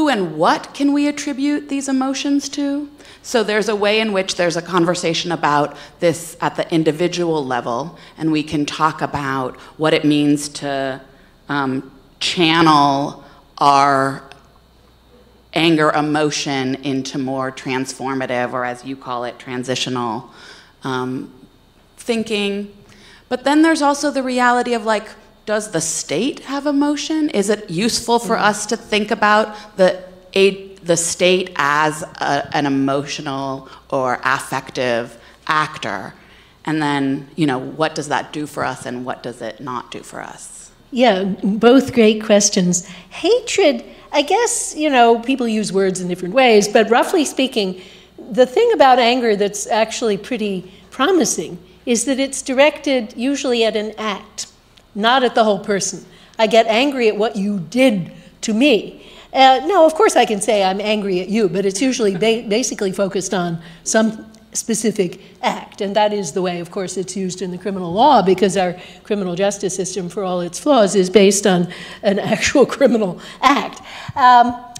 and what can we attribute these emotions to? So there's a way in which there's a conversation about this at the individual level, and we can talk about what it means to channel our anger emotion into more transformative, or as you call it, transitional thinking. But then there's also the reality of, like, does the state have emotion? Is it useful for us to think about the state as an emotional or affective actor? And then, what does that do for us and what does it not do for us? Yeah, both great questions. Hatred, I guess, people use words in different ways, but roughly speaking, the thing about anger that's actually pretty promising is that it's directed usually at an act, not at the whole person. I get angry at what you did to me. No, of course I can say I'm angry at you, but it's usually basically focused on some specific act. And that is the way, of course, it's used in the criminal law, because our criminal justice system, for all its flaws, is based on an actual criminal act.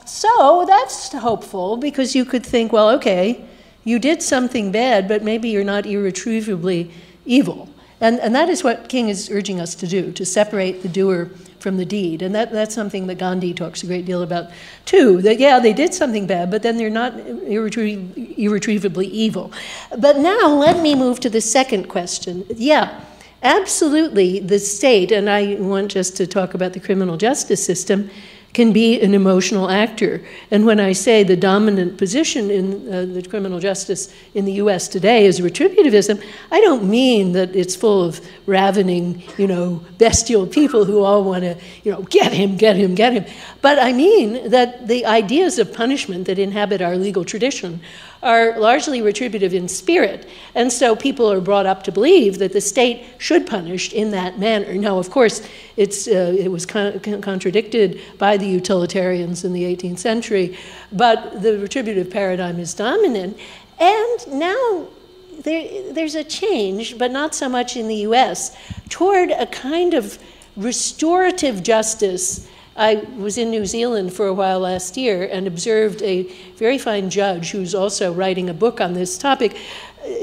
So that's hopeful, because you could think, well, okay, you did something bad, but maybe you're not irretrievably evil. And that is what King is urging us to do, to separate the doer from the deed. And that's something that Gandhi talks a great deal about, too, that, yeah, they did something bad, but then they're not irretrievably evil. But now let me move to the second question. Yeah, absolutely, the state, and I want just to talk about the criminal justice system, can be an emotional actor. And when I say the dominant position in the criminal justice in the US today is retributivism, I don't mean that it's full of ravening, bestial people who all want to, get him, get him, get him. But I mean that the ideas of punishment that inhabit our legal tradition are largely retributive in spirit. And so people are brought up to believe that the state should punish in that manner. Now, of course, it was contradicted by the utilitarians in the 18th century, but the retributive paradigm is dominant. And now there's a change, but not so much in the US, toward a kind of restorative justice I was in New Zealand for a while last year and observed a very fine judge who's also writing a book on this topic,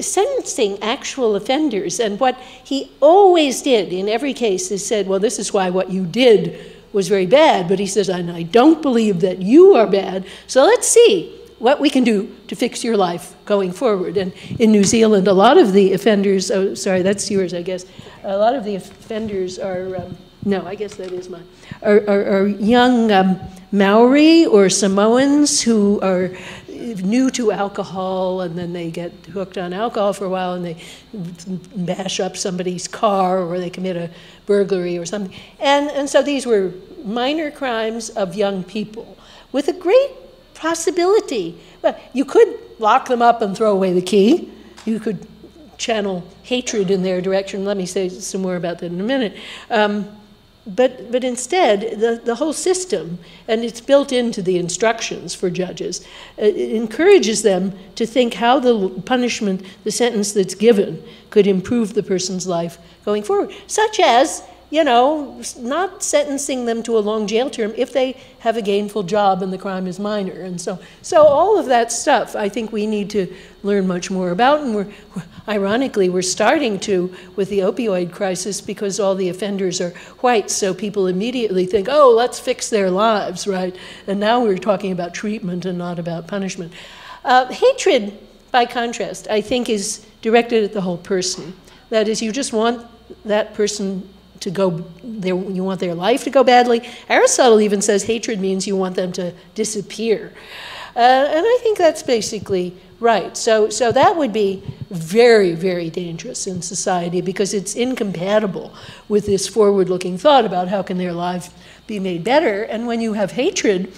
sentencing actual offenders. And what he always did in every case is said, well, this is why what you did was very bad, but he says, and I don't believe that you are bad, so let's see what we can do to fix your life going forward. And in New Zealand, a lot of the offenders, oh, sorry, that's yours, I guess. A lot of the offenders are, no, I guess that is mine, are young Maori or Samoans who are new to alcohol, and then they get hooked on alcohol for a while and they bash up somebody's car or they commit a burglary or something. And so these were minor crimes of young people with a great possibility. Well, you could lock them up and throw away the key. You could channel hatred in their direction. Let me say some more about that in a minute. But instead, the whole system, and it's built into the instructions for judges, it encourages them to think how the punishment, the sentence that's given, could improve the person's life going forward, such as, you know, not sentencing them to a long jail term if they have a gainful job and the crime is minor. And so all of that stuff, I think we need to learn much more about. And ironically, we're starting to with the opioid crisis because all the offenders are white. So people immediately think, oh, let's fix their lives, right? And now we're talking about treatment and not about punishment. Hatred, by contrast, I think is directed at the whole person. That is, you just want that person to go there, you want their life to go badly. Aristotle even says hatred means you want them to disappear. And I think that's basically right. So that would be very, very dangerous in society because it's incompatible with this forward-looking thought about how can their life be made better. And when you have hatred,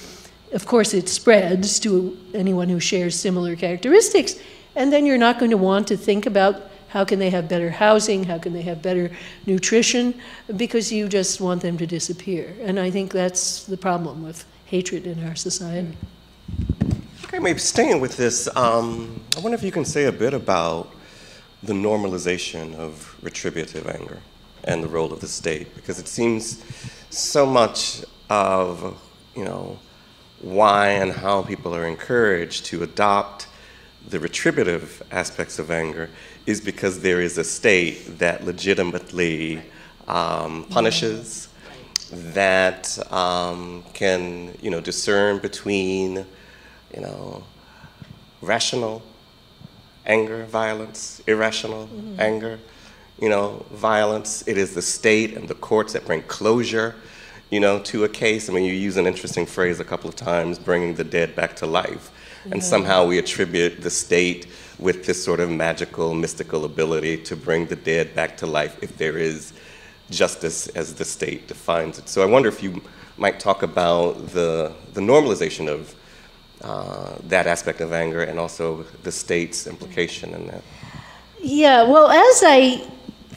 of course it spreads to anyone who shares similar characteristics, and then you're not going to want to think about how can they have better housing? How can they have better nutrition? Because you just want them to disappear. And I think that's the problem with hatred in our society. Okay, maybe staying with this, I wonder if you can say a bit about the normalization of retributive anger and the role of the state, because it seems so much of, you know, why and how people are encouraged to adopt the retributive aspects of anger is because there is a state that legitimately punishes, that can, you know, discern between, you know, rational anger, violence, irrational anger, you know, violence. It is the state and the courts that bring closure, you know, to a case. I mean, you use an interesting phrase a couple of times, bringing the dead back to life. And somehow we attribute the state with this sort of magical, mystical ability to bring the dead back to life if there is justice as the state defines it. So I wonder if you might talk about the normalization of that aspect of anger and also the state's implication in that. Yeah, well, as I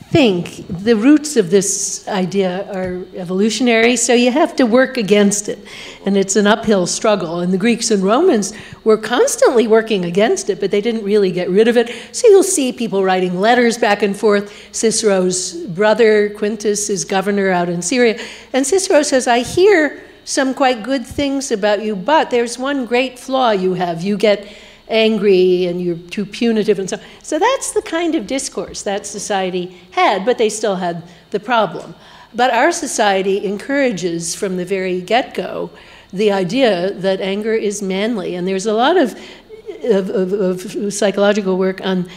think, the roots of this idea are evolutionary, so you have to work against it. And it's an uphill struggle. And the Greeks and Romans were constantly working against it, but they didn't really get rid of it. So you'll see people writing letters back and forth. Cicero's brother, Quintus, is governor out in Syria. And Cicero says, I hear some quite good things about you, but there's one great flaw you have. You get angry and you're too punitive and so on. So that's the kind of discourse that society had, but they still had the problem. But our society encourages from the very get-go the idea that anger is manly. And there's a lot of psychological work on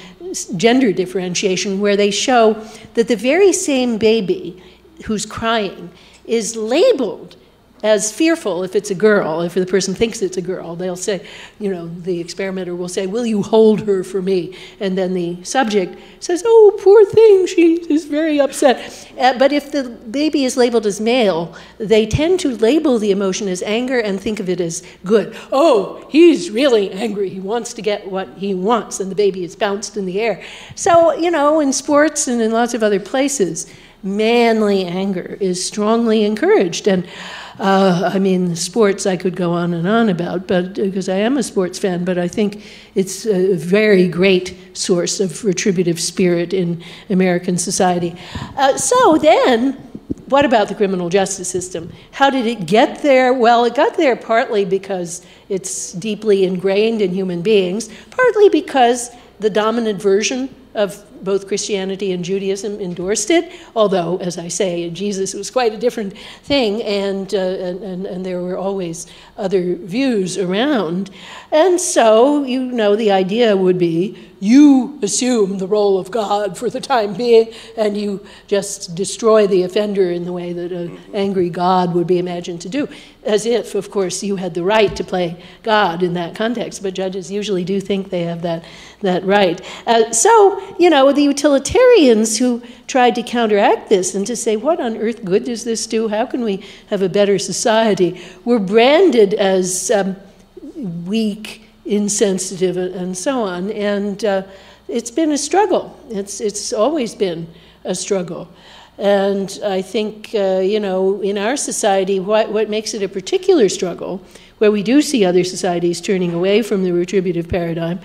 gender differentiation where they show that the very same baby who's crying is labeled as fearful if it's a girl. If the person thinks it's a girl, they'll say, you know, the experimenter will say, will you hold her for me? And then the subject says, oh, poor thing, she is very upset. But if the baby is labeled as male, they tend to label the emotion as anger and think of it as good. Oh, he's really angry. He wants to get what he wants, and the baby is bounced in the air. So, you know, in sports and in lots of other places, manly anger is strongly encouraged. And I mean, sports I could go on and on about, but because I am a sports fan, but I think it's a very great source of retributive spirit in American society. So then what about the criminal justice system? How did it get there? Well, it got there partly because it's deeply ingrained in human beings, partly because the dominant version of both Christianity and Judaism endorsed it, although, as I say, Jesus was quite a different thing, and there were always other views around. And so, the idea would be you assume the role of God for the time being, and you just destroy the offender in the way that an angry God would be imagined to do, as if, of course, you had the right to play God in that context, but judges usually do think they have that right. The utilitarians who tried to counteract this and to say, what on earth good does this do? How can we have a better society? Were branded as weak, insensitive, and so on. And it's been a struggle. It's always been a struggle. And I think, in our society, what makes it a particular struggle, where we do see other societies turning away from the retributive paradigm,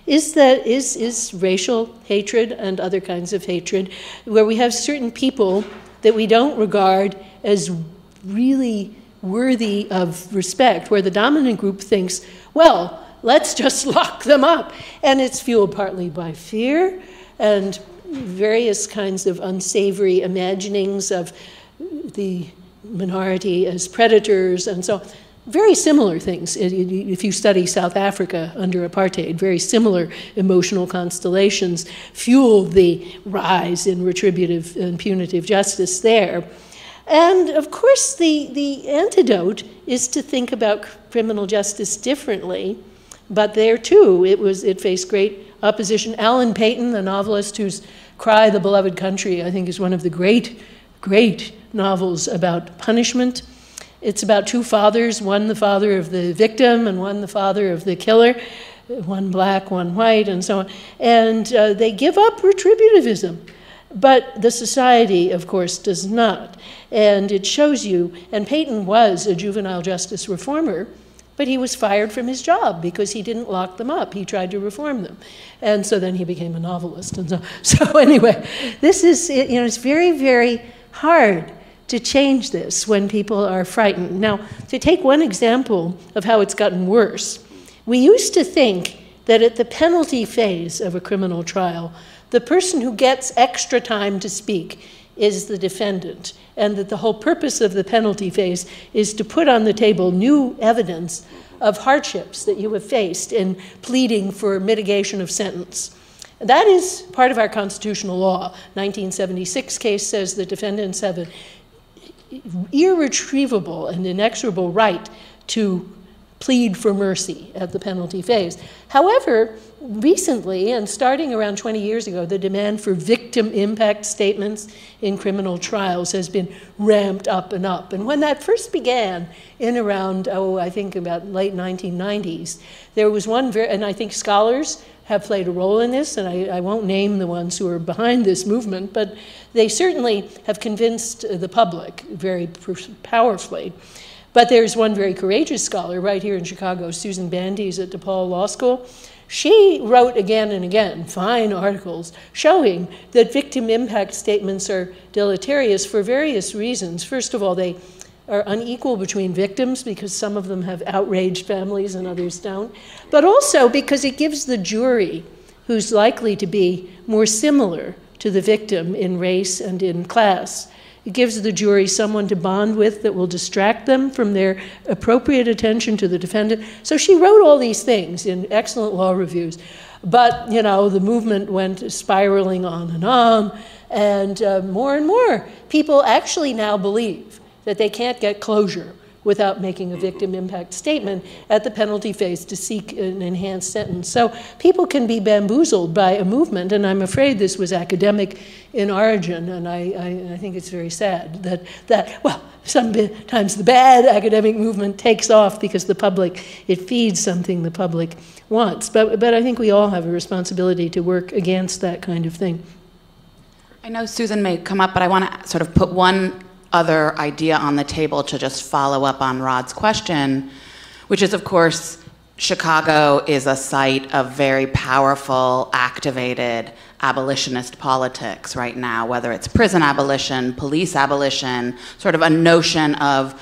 is racial hatred and other kinds of hatred, where we have certain people that we don't regard as really worthy of respect, where the dominant group thinks, well, let's just lock them up. And it's fueled partly by fear and various kinds of unsavory imaginings of the minority as predators and so on. Very similar things. If you study South Africa under apartheid, very similar emotional constellations fueled the rise in retributive and punitive justice there. And of course, the antidote is to think about criminal justice differently. But there too, it faced great opposition. Alan Paton, the novelist whose Cry, the Beloved Country, I think is one of the great, great novels about punishment. It's about two fathers, one the father of the victim and one the father of the killer, one black, one white, and so on. And they give up retributivism. But the society, of course, does not. And it shows you, and Paton was a juvenile justice reformer, but he was fired from his job because he didn't lock them up. He tried to reform them. And so then he became a novelist. And so anyway, this is, it's very, very hard to change this when people are frightened. Now, to take one example of how it's gotten worse, we used to think that at the penalty phase of a criminal trial, the person who gets extra time to speak is the defendant, and that the whole purpose of the penalty phase is to put on the table new evidence of hardships that you have faced in pleading for mitigation of sentence. That is part of our constitutional law. 1976 case says the defendants have an irretrievable and inexorable right to plead for mercy at the penalty phase. However, recently, and starting around 20 years ago, the demand for victim impact statements in criminal trials has been ramped up and up. And when that first began in around, I think about late 1990s, there was one, and I think scholars have played a role in this, and I won't name the ones who are behind this movement, but they certainly have convinced the public very powerfully. But there's one very courageous scholar right here in Chicago, Susan Bandys at DePaul Law School. She wrote again and again fine articles showing that victim impact statements are deleterious for various reasons. First of all, they are unequal between victims because some of them have outraged families and others don't, but also because it gives the jury, who's likely to be more similar to the victim in race and in class, it gives the jury someone to bond with that will distract them from their appropriate attention to the defendant. So she wrote all these things in excellent law reviews. But, the movement went spiraling on, and more people actually now believe that they can't get closure without making a victim impact statement at the penalty phase to seek an enhanced sentence. So people can be bamboozled by a movement, and I'm afraid this was academic in origin, and I think it's very sad that sometimes the bad academic movement takes off because it feeds something the public wants. But I think we all have a responsibility to work against that kind of thing. I know Susan may come up, but I want to sort of put one other idea on the table to just follow up on Rod's question, which is, of course, Chicago is a site of very powerful, activated abolitionist politics right now, whether it's prison abolition, police abolition, sort of a notion of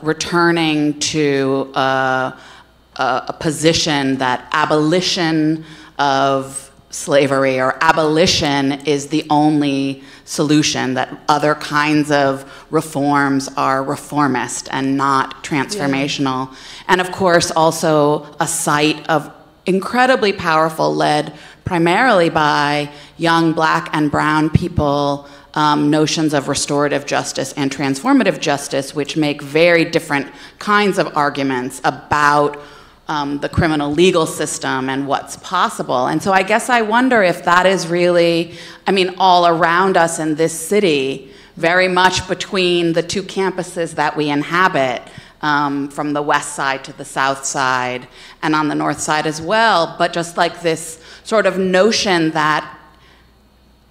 returning to a position that abolition of slavery or abolition is the only solution, that other kinds of reforms are reformist and not transformational. Yeah. And of course, also a site of incredibly powerful, led primarily by young Black and brown people, notions of restorative justice and transformative justice, which make very different kinds of arguments about the criminal legal system and what's possible. And so I guess I wonder if that is really, I mean, all around us in this city, very much between the two campuses that we inhabit, from the west side to the south side, and on the north side as well, but just like this sort of notion that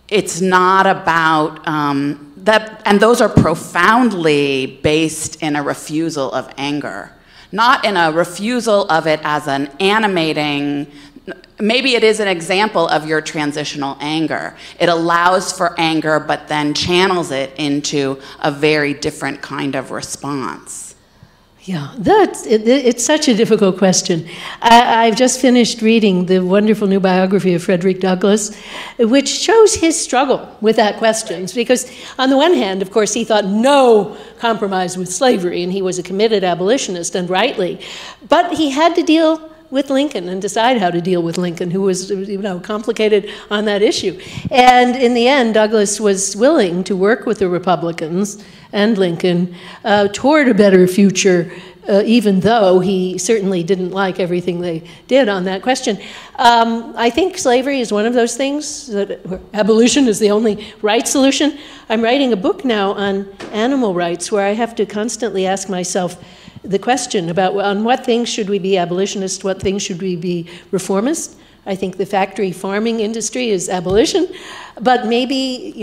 it's not about, that, and those are profoundly based in a refusal of anger. Not in a refusal of it as an animating, maybe it is an example of your transitional anger. It allows for anger, but then channels it into a very different kind of response. Yeah, it's such a difficult question. I've just finished reading the wonderful new biography of Frederick Douglass, which shows his struggle with that question. Because on the one hand, of course, he thought no compromise with slavery, and he was a committed abolitionist, and rightly. But he had to deal with Lincoln and decide how to deal with Lincoln, who was, complicated on that issue. And in the end, Douglass was willing to work with the Republicans and Lincoln toward a better future, even though he certainly didn't like everything they did on that question. I think slavery is one of those things, that abolition is the only right solution. I'm writing a book now on animal rights, where I have to constantly ask myself the question about on what things should we be abolitionist, what things should we be reformist. I think the factory farming industry is abolition, but maybe,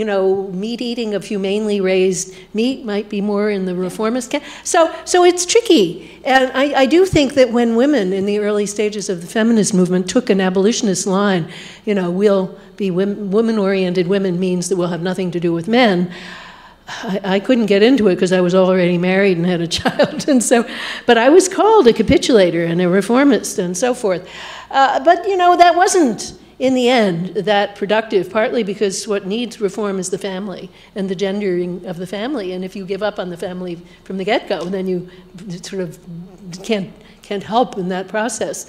meat eating of humanely raised meat might be more in the reformist camp. So it's tricky. And I do think that when women in the early stages of the feminist movement took an abolitionist line, we'll be women-oriented women means that we'll have nothing to do with men. I couldn't get into it because I was already married and had a child, but I was called a capitulator and a reformist and so forth. But that wasn't, in the end, that productive, partly because what needs reform is the family and the gendering of the family. And if you give up on the family from the get-go, then you sort of can't help in that process.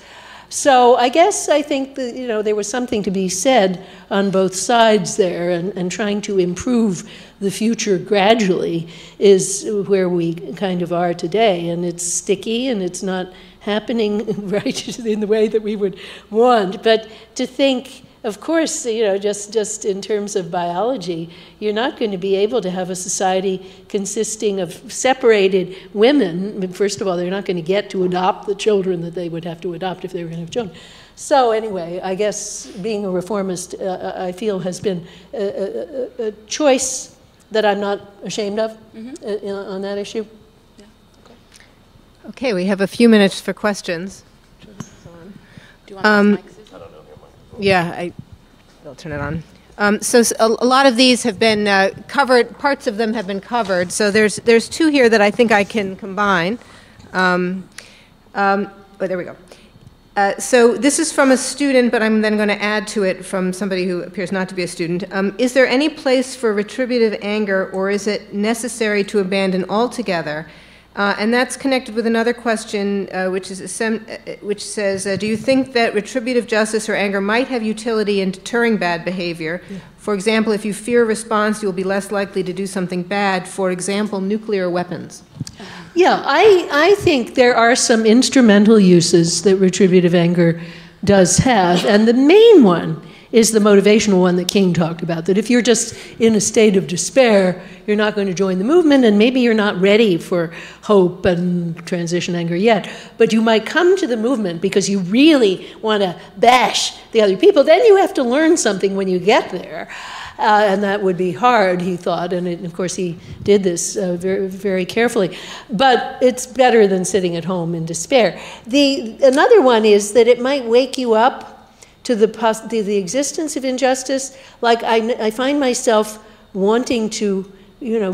So I think that, there was something to be said on both sides there, and trying to improve the future gradually is where we kind of are today. And it's sticky, and it's not happening right in the way that we would want. But to think, of course, just in terms of biology, you're not going to be able to have a society consisting of separated women. First of all, they're not going to get to adopt the children that they would have to adopt if they were going to have children. So anyway, I guess being a reformist, I feel, has been a choice that I'm not ashamed of on that issue. Yeah. Okay, we have a few minutes for questions. Do you want this mic, Susan? Yeah, I'll turn it on. So a lot of these have been covered. Parts of them have been covered. So there's two here that I think I can combine. Oh, there we go. So this is from a student, but I'm then going to add to it from somebody who appears not to be a student. Is there any place for retributive anger, or is it necessary to abandon altogether? And that's connected with another question, which says, do you think that retributive justice or anger might have utility in deterring bad behavior? Yeah. For example, if you fear a response, you will be less likely to do something bad, for example, nuclear weapons. Yeah, I think there are some instrumental uses that retributive anger does have, and the main one is the motivational one that King talked about, that if you're just in a state of despair, you're not going to join the movement, and maybe you're not ready for hope and transition anger yet, but you might come to the movement because you really want to bash the other people. Then you have to learn something when you get there. And that would be hard, he thought, and of course he did this very, very carefully. But it's better than sitting at home in despair. Another one is that it might wake you up to the existence of injustice. Like I find myself wanting to,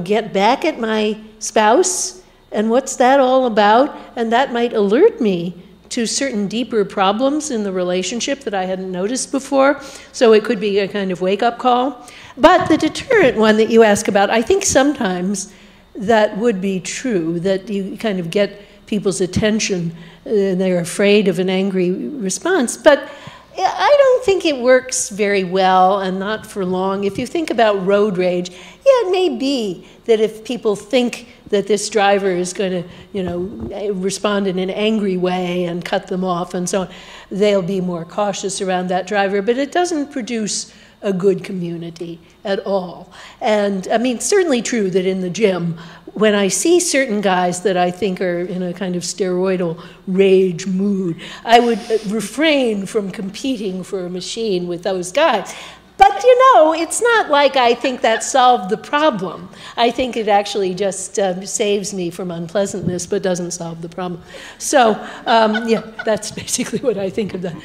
get back at my spouse, and what's that all about? And that might alert me to certain deeper problems in the relationship that I hadn't noticed before. So it could be a kind of wake-up call. But the deterrent one that you ask about, I think sometimes that would be true, that you kind of get people's attention, and they're afraid of an angry response. But I don't think it works very well, and not for long. If you think about road rage, yeah, it may be that if people think that this driver is going to, respond in an angry way and cut them off and so on, they'll be more cautious around that driver. But it doesn't produce a good community at all. And I mean, certainly true that in the gym, when I see certain guys that I think are in a kind of steroidal rage mood, I would refrain from competing for a machine with those guys. But it's not like I think that solved the problem. I think it actually just saves me from unpleasantness, but doesn't solve the problem. So, yeah, that's basically what I think of that.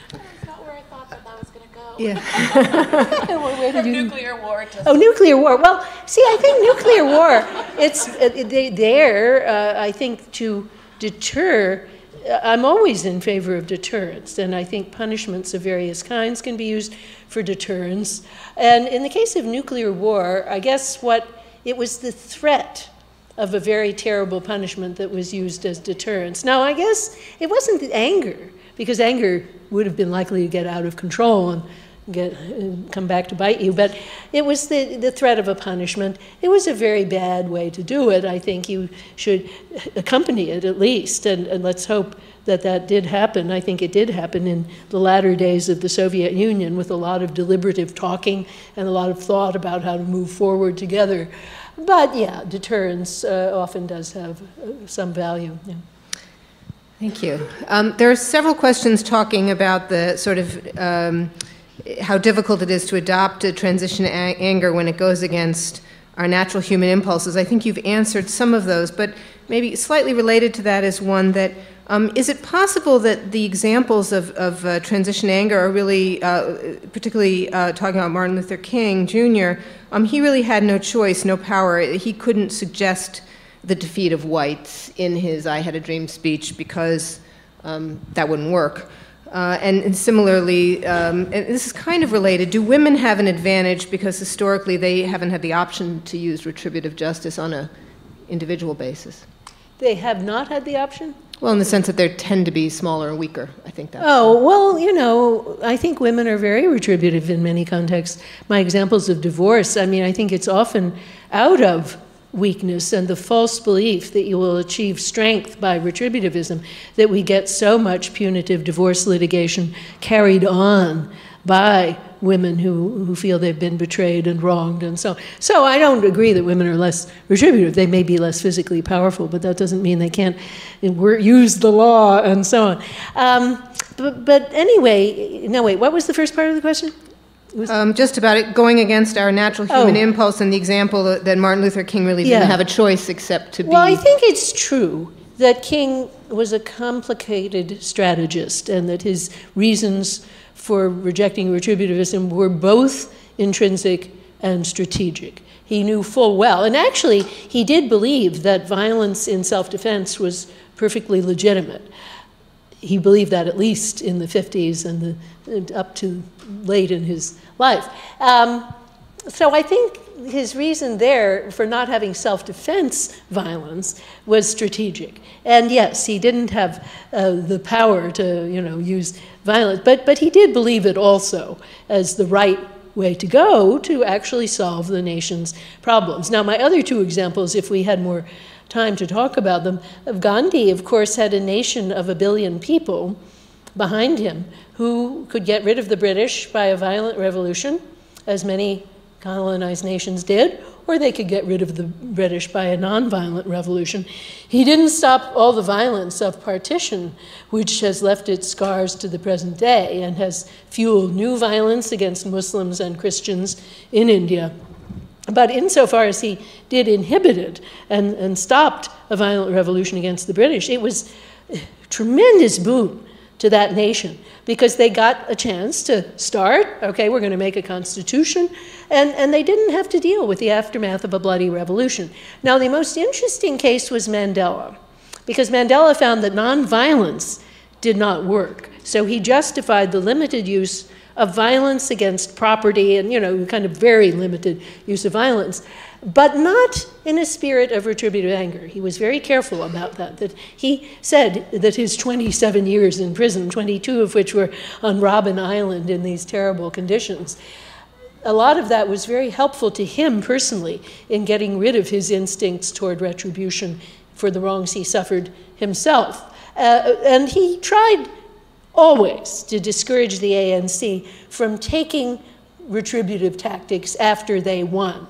That's not where I thought that was going to go. Yeah. From nuclear war to... Oh, nuclear war. Well, see, I think nuclear war, it's I think, to deter. I'm always in favor of deterrence, and I think punishments of various kinds can be used for deterrence. And in the case of nuclear war, I guess it was the threat of a very terrible punishment that was used as deterrence. Now, I guess it wasn't the anger, because anger would have been likely to get out of control and come back to bite you, but it was the threat of a punishment. It was a very bad way to do it. I think you should accompany it at least, and let's hope that did happen. I think it did happen in the latter days of the Soviet Union, with a lot of deliberative talking and a lot of thought about how to move forward together. But yeah, deterrence often does have some value. Yeah. Thank you. There are several questions talking about the sort of how difficult it is to adopt a transition to anger when it goes against our natural human impulses. I think you've answered some of those, but maybe slightly related to that is one that, is it possible that the examples of transition anger are really, particularly talking about Martin Luther King Jr., he really had no choice, no power. He couldn't suggest the defeat of whites in his I Had a Dream speech because that wouldn't work. And similarly, and this is kind of related, do women have an advantage because historically they haven't had the option to use retributive justice on an individual basis? They have not had the option? Well, in the sense that they tend to be smaller and weaker, I think that's... Oh, well, I think women are very retributive in many contexts. My examples of divorce, I mean, I think it's often out of weakness and the false belief that you will achieve strength by retributivism that we get so much punitive divorce litigation carried on by women who feel they've been betrayed and wronged and so on. So I don't agree that women are less retributive. They may be less physically powerful, but that doesn't mean they can't use the law and so on. But anyway, no, wait, what was the first part of the question? Just about it going against our natural human impulse, and the example that Martin Luther King really didn't have a choice except to be... Well, I think it's true that King was a complicated strategist and that his reasons for rejecting retributivism were both intrinsic and strategic. He knew full well, and actually he did believe that violence in self-defense was perfectly legitimate. He believed that at least in the 50s and up to late in his life. So I think his reason there for not having self-defense violence was strategic. And yes, he didn't have the power to, use violence, but he did believe it also as the right way to go to actually solve the nation's problems. Now, my other two examples, if we had more time to talk about them, Gandhi, of course, had a nation of 1 billion people behind him who could get rid of the British by a violent revolution, as many colonized nations did, or they could get rid of the British by a nonviolent revolution. He didn't stop all the violence of partition, which has left its scars to the present day and has fueled new violence against Muslims and Christians in India. But insofar as he did inhibit it and stopped a violent revolution against the British, it was a tremendous boon to that nation, because they got a chance to start, okay, we're going to make a constitution, and they didn't have to deal with the aftermath of a bloody revolution. Now, the most interesting case was Mandela, because Mandela found that nonviolence did not work. So he justified the limited use of violence against property and, kind of very limited use of violence, but not in a spirit of retributive anger. He was very careful about that he said that his 27 years in prison, 22 of which were on Robben Island in these terrible conditions, a lot of that was very helpful to him personally in getting rid of his instincts toward retribution for the wrongs he suffered himself. And he tried always to discourage the ANC from taking retributive tactics after they won.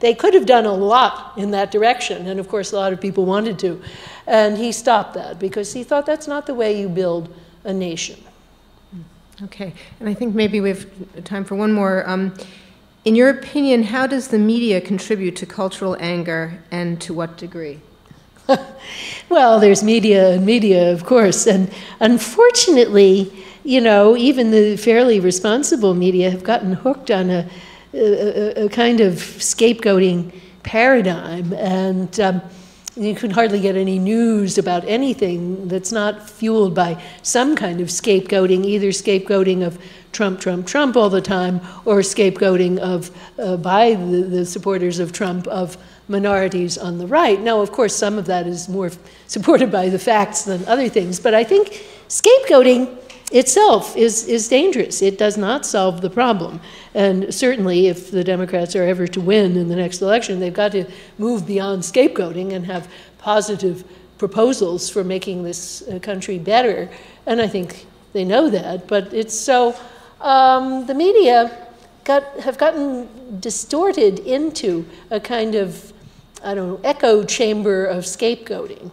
They could have done a lot in that direction, and of course a lot of people wanted to, and he stopped that because he thought that's not the way you build a nation. Okay, and I think maybe we have time for one more. In your opinion, how does the media contribute to cultural anger, and to what degree? Well, there's media and media, of course, and unfortunately, even the fairly responsible media have gotten hooked on a kind of scapegoating paradigm, and you can hardly get any news about anything that's not fueled by some kind of scapegoating, either scapegoating of Trump, Trump, Trump all the time, or scapegoating of by the supporters of Trump of minorities on the right. Now, of course, some of that is more supported by the facts than other things, but I think scapegoating itself is dangerous. It does not solve the problem. And certainly, if the Democrats are ever to win in the next election, they've got to move beyond scapegoating and have positive proposals for making this country better. And I think they know that, but it's so, the media have gotten distorted into a kind of, echo chamber of scapegoating.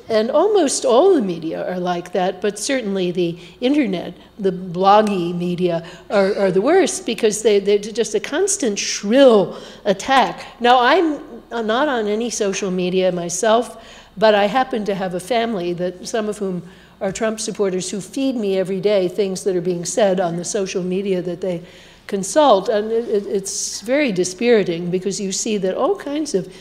And almost all the media are like that, but certainly the internet, the bloggy media, are the worst because they're just a constant shrill attack. Now, I'm not on any social media myself, but I happen to have a family, that some of whom are Trump supporters, who feed me every day things that are being said on the social media that they consult. And it's very dispiriting because you see that all kinds of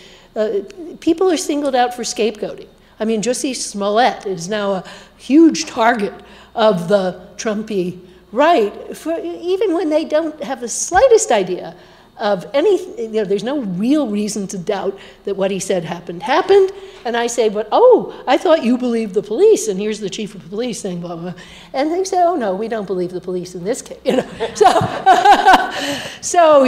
people are singled out for scapegoating. I mean, Jussie Smollett is now a huge target of the Trumpy right, even when they don't have the slightest idea of anything. There's no real reason to doubt that what he said happened. And I say, but I thought you believed the police, and here's the chief of police saying blah, blah, blah. And they say, oh no, we don't believe the police in this case. So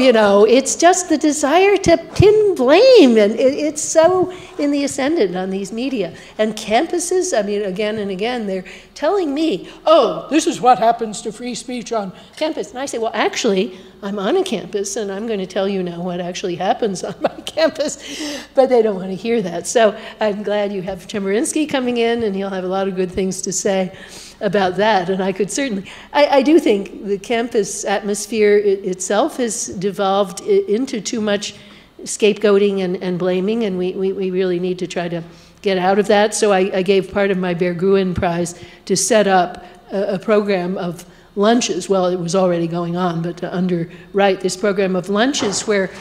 it's just the desire to pin blame, and it's so in the ascendant on these media. And campuses, again and again, they're telling me, this is what happens to free speech on campus. And I say, well, actually, I'm on a campus, and I'm going to tell you now what actually happens on my campus, but they don't want to hear that. So I'm glad you have Chemerinsky coming in, and he'll have a lot of good things to say about that. And I could certainly, I do think the campus atmosphere itself has devolved into too much scapegoating and blaming, and we really need to try to get out of that. So I gave part of my Bear Gruen Prize to set up a program of lunches. Well, it was already going on, but to underwrite this program of lunches where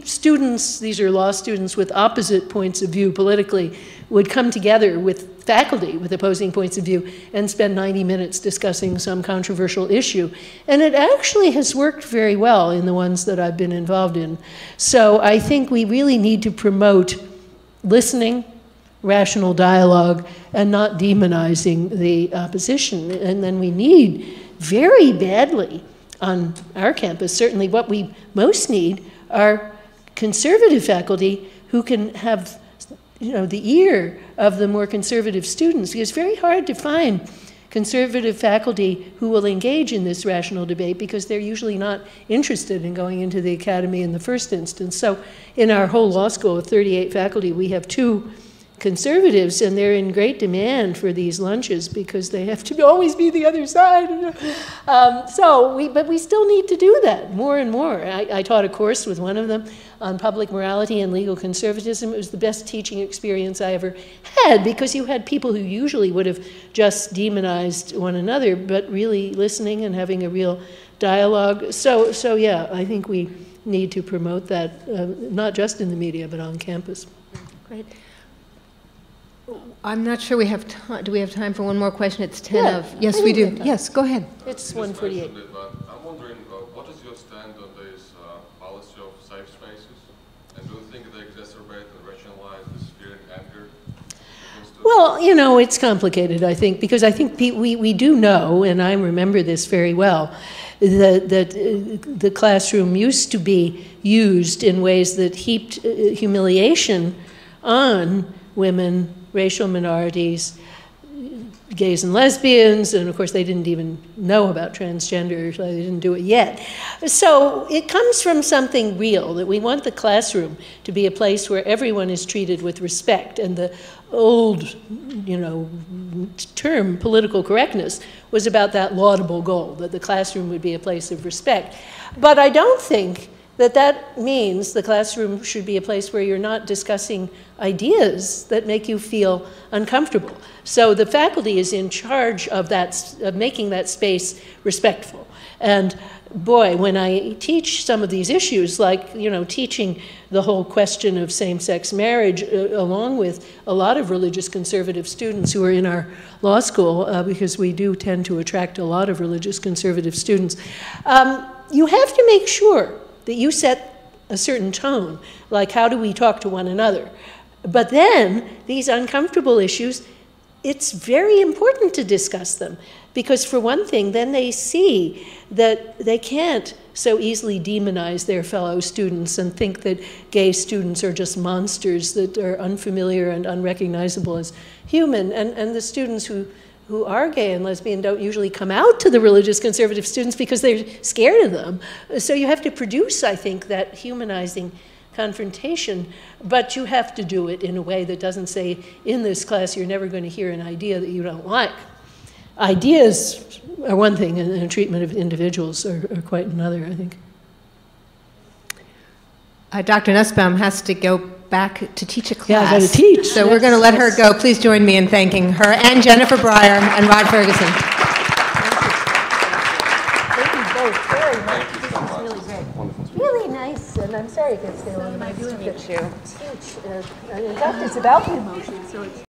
students, these are law students with opposite points of view politically, would come together with faculty with opposing points of view and spend 90 minutes discussing some controversial issue. And it actually has worked very well in the ones that I've been involved in. So I think we really need to promote listening, rational dialogue, and not demonizing the opposition. And then we need very badly on our campus, certainly what we most need are conservative faculty who can have the ear of the more conservative students. It's very hard to find conservative faculty who will engage in this rational debate because they're usually not interested in going into the academy in the first instance. So in our whole law school of 38 faculty, we have 2 conservatives, and they're in great demand for these lunches because they have to always be the other side. But we still need to do that more and more. I taught a course with one of them on public morality and legal conservatism. It was the best teaching experience I ever had, because you had people who usually would have just demonized one another, but really listening and having a real dialogue. So yeah, I think we need to promote that, not just in the media, but on campus. Great. I'm not sure we have time. Do we have time for one more question? It's 10 Yeah, of. Yes, I we think do. we have time. Yes, go ahead. It's 1:48. I'm wondering, what is your stand on this policy of safe spaces? And do you think they exacerbate and rationalize this fear and anger? Well, you know, it's complicated, I think, because I think we do know, and I remember this very well, that the classroom used to be used in ways that heaped humiliation on women, racial minorities, gays and lesbians, and of course they didn't even know about transgender, so they didn't do it yet. So it comes from something real, that we want the classroom to be a place where everyone is treated with respect. And the old, you know, term political correctness was about that laudable goal, that the classroom would be a place of respect. But I don't think that means the classroom should be a place where you're not discussing ideas that make you feel uncomfortable. So the faculty is in charge of making that space respectful. And boy, when I teach some of these issues, like, you know, teaching the whole question of same-sex marriage along with a lot of religious conservative students who are in our law school, because we do tend to attract a lot of religious conservative students, you have to make sure that you set a certain tone, like how do we talk to one another. But then, these uncomfortable issues, it's very important to discuss them, because for one thing, then they see that they can't so easily demonize their fellow students and think that gay students are just monsters that are unfamiliar and unrecognizable as human. And the students who are gay and lesbian don't usually come out to the religious conservative students because they're scared of them. So you have to produce, I think, that humanizing confrontation, but you have to do it in a way that doesn't say, in this class you're never going to hear an idea that you don't like. Ideas are one thing, and the treatment of individuals are quite another, I think. Dr. Nussbaum has to go back to teach a class. Yeah, I got to teach. So we're going to let her go. Please join me in thanking her and Jennifer Breyer and Rod Ferguson. Thank you both very much. This was really great. Really nice, and I'm sorry it gets there. So nice to meet you. It's huge. In fact, it's about the emotion, so it's